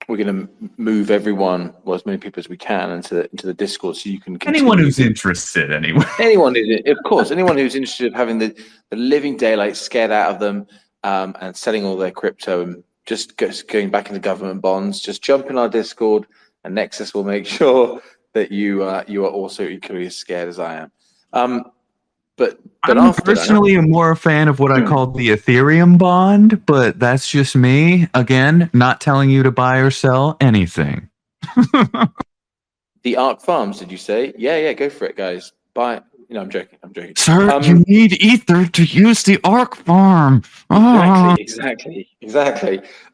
we're going to move everyone, well, as many people as we can, into the Discord, so you can continue. Anyone who's interested, anyway. Anyone who's interested in having the living daylight scared out of them, and selling all their crypto and just going back into government bonds, just jump in our Discord, and Necksus will make sure that you are also equally as scared as I am. But I'm personally more a fan of what I call the Ethereum bond, but that's just me. Again, not telling you to buy or sell anything. The Arc Farms, did you say? Yeah, go for it, guys. Buy. I'm joking. Sir, you need Ether to use the Arc Farm. Exactly.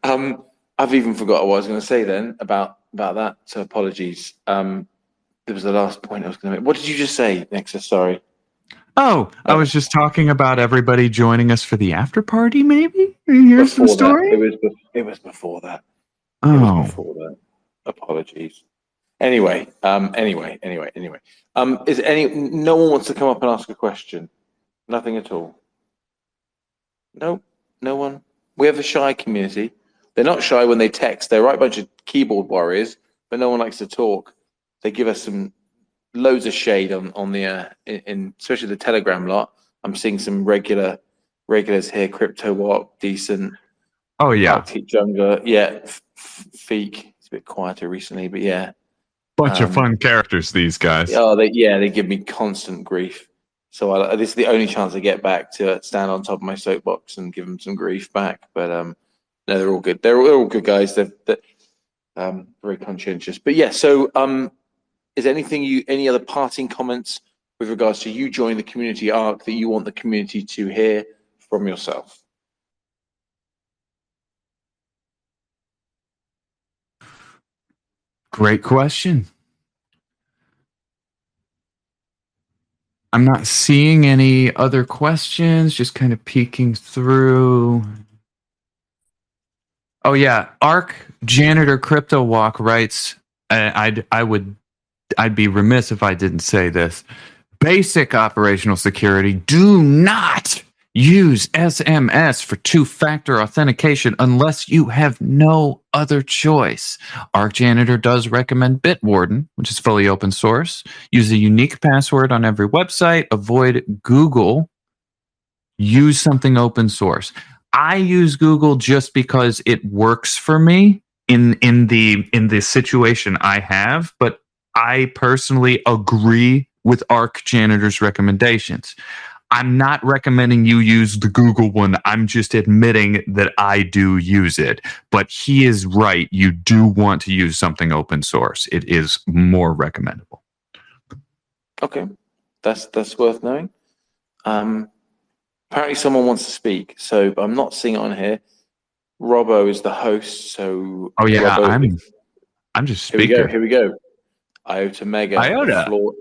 I've even forgot what I was going to say then about that. So apologies. There was the last point I was going to make. What did you just say, Necksus? Sorry. Oh, I was just talking about everybody joining us for the after party, maybe? Here's some story? It was before that. It was Oh, before that. Apologies. Anyway, is no one wants to come up and ask a question? Nothing at all. No, no one. We have a shy community. They're not shy when they text. They're a right bunch of keyboard warriors, but no one likes to talk. They give us some loads of shade on the in especially the Telegram lot. I'm seeing some regulars here. Crypto Walk, decent. oh yeah, Arctic Jungler, yeah. Feek, it's a bit quieter recently, but yeah. bunch of fun characters. These guys. Oh, they give me constant grief. So this is the only chance I get back to stand on top of my soapbox and give them some grief back. But no, they're all good. They're all good guys. They're very conscientious. But yeah. So is any other parting comments with regards to you joining the community arc that you want the community to hear from yourself? Great question. I'm not seeing any other questions, just kind of peeking through. Oh yeah, Arc Janitor Crypto Walk writes, I'd be remiss if I didn't say this. Basic operational security, do not use SMS for two-factor authentication unless you have no other choice. ArcJanitor does recommend Bitwarden, which is fully open source. Use a unique password on every website. Avoid Google. Use something open source. I use Google just because it works for me in the situation I have, but I personally agree with ArcJanitor's recommendations. I'm not recommending you use the Google one. I'm just admitting that I do use it. But he is right. You do want to use something open source. It is more recommendable. Okay, that's worth knowing. Apparently someone wants to speak, so I'm not seeing it on here. Robbo is the host, so oh yeah, Robbo, I'm just speaker. Here we go. Iota Mega. Iota. The floor.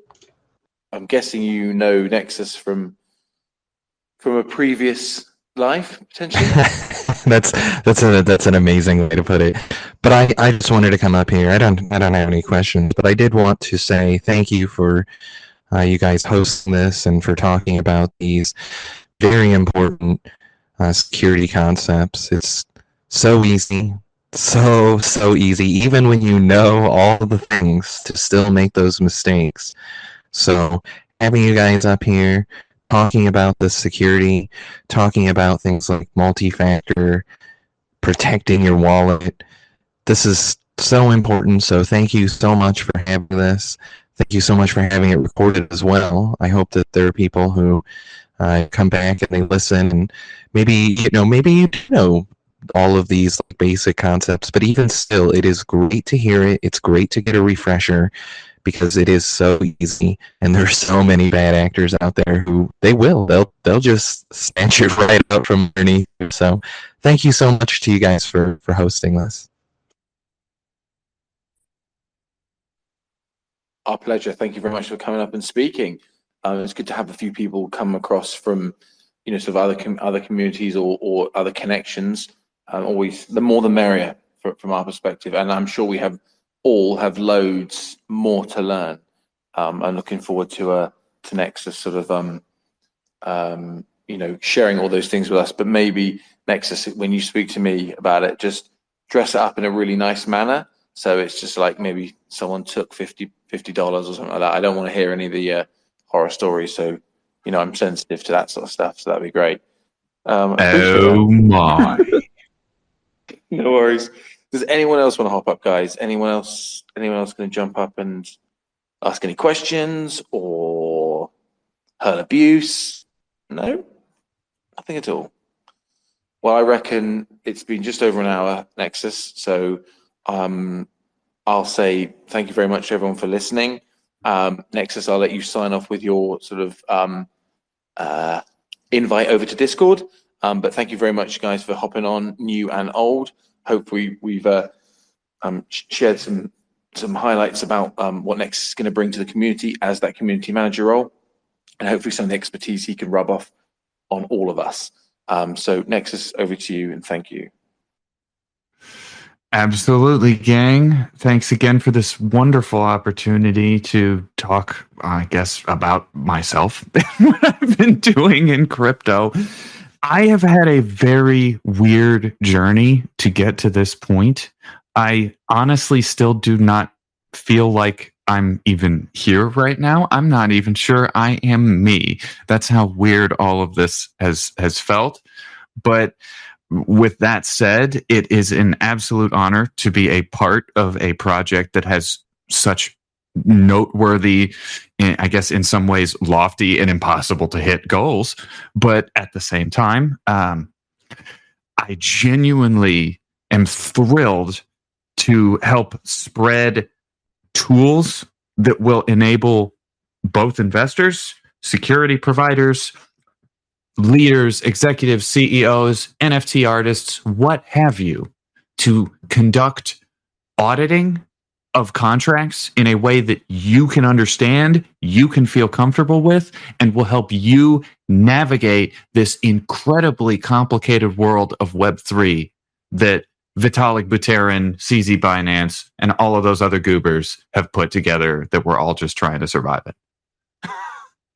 I'm guessing you know Necksus from a previous life, potentially. that's an amazing way to put it. But I just wanted to come up here. I don't have any questions, but I did want to say thank you for you guys hosting this and for talking about these very important security concepts. It's so easy, so easy, even when you know all the things, to still make those mistakes. So having you guys up here talking about the security, talking about things like multi-factor, protecting your wallet, this is so important. So thank you so much for having this. Thank you so much for having it recorded as well. I hope that there are people who come back and they listen, and maybe you know all of these basic concepts, but even still, it is great to hear it. It's great to get a refresher, because it is so easy, and there's so many bad actors out there who they'll just snatch it right up from underneath. So thank you so much to you guys for hosting this. Our pleasure. Thank you very much for coming up and speaking. It's good to have a few people come across from, sort of other communities or other connections. Always, the more the merrier from our perspective. And I'm sure we all have loads more to learn. I'm looking forward to Necksus sort of, sharing all those things with us. But maybe Necksus, when you speak to me about it, just dress it up in a really nice manner. So it's just like maybe someone took $50 or something like that. I don't want to hear any of the horror stories. So, I'm sensitive to that sort of stuff. So that'd be great. Oh my. No worries. Does anyone else want to hop up, guys? Anyone else going to jump up and ask any questions or hurl abuse? No, nothing at all. Well, I reckon it's been just over an hour, Necksus. So I'll say thank you very much to everyone for listening. Necksus, I'll let you sign off with your sort of invite over to Discord. But thank you very much, guys, for hopping on, new and old. Hopefully we've shared some highlights about what Necksus is going to bring to the community as that community manager role, and hopefully some of the expertise he can rub off on all of us. So Necksus, over to you, and thank you. Absolutely, gang. Thanks again for this wonderful opportunity to talk, I guess, about myself and what I've been doing in crypto. I have had a very weird journey to get to this point. I honestly still do not feel like I'm even here right now. I'm not even sure I am me. That's how weird all of this has felt. But with that said, it is an absolute honor to be a part of a project that has such noteworthy, I guess, in some ways, lofty and impossible to hit goals. But at the same time, I genuinely am thrilled to help spread tools that will enable both investors, security providers, leaders, executives, CEOs, NFT artists, what have you, to conduct auditing of contracts in a way that you can understand, you can feel comfortable with, and will help you navigate this incredibly complicated world of Web3 that Vitalik Buterin, CZ Binance, and all of those other goobers have put together that we're all just trying to survive it.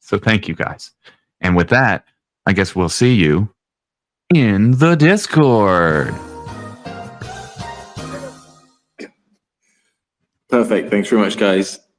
So thank you guys. And with that, I guess we'll see you in the Discord. Perfect. Thanks very much, guys.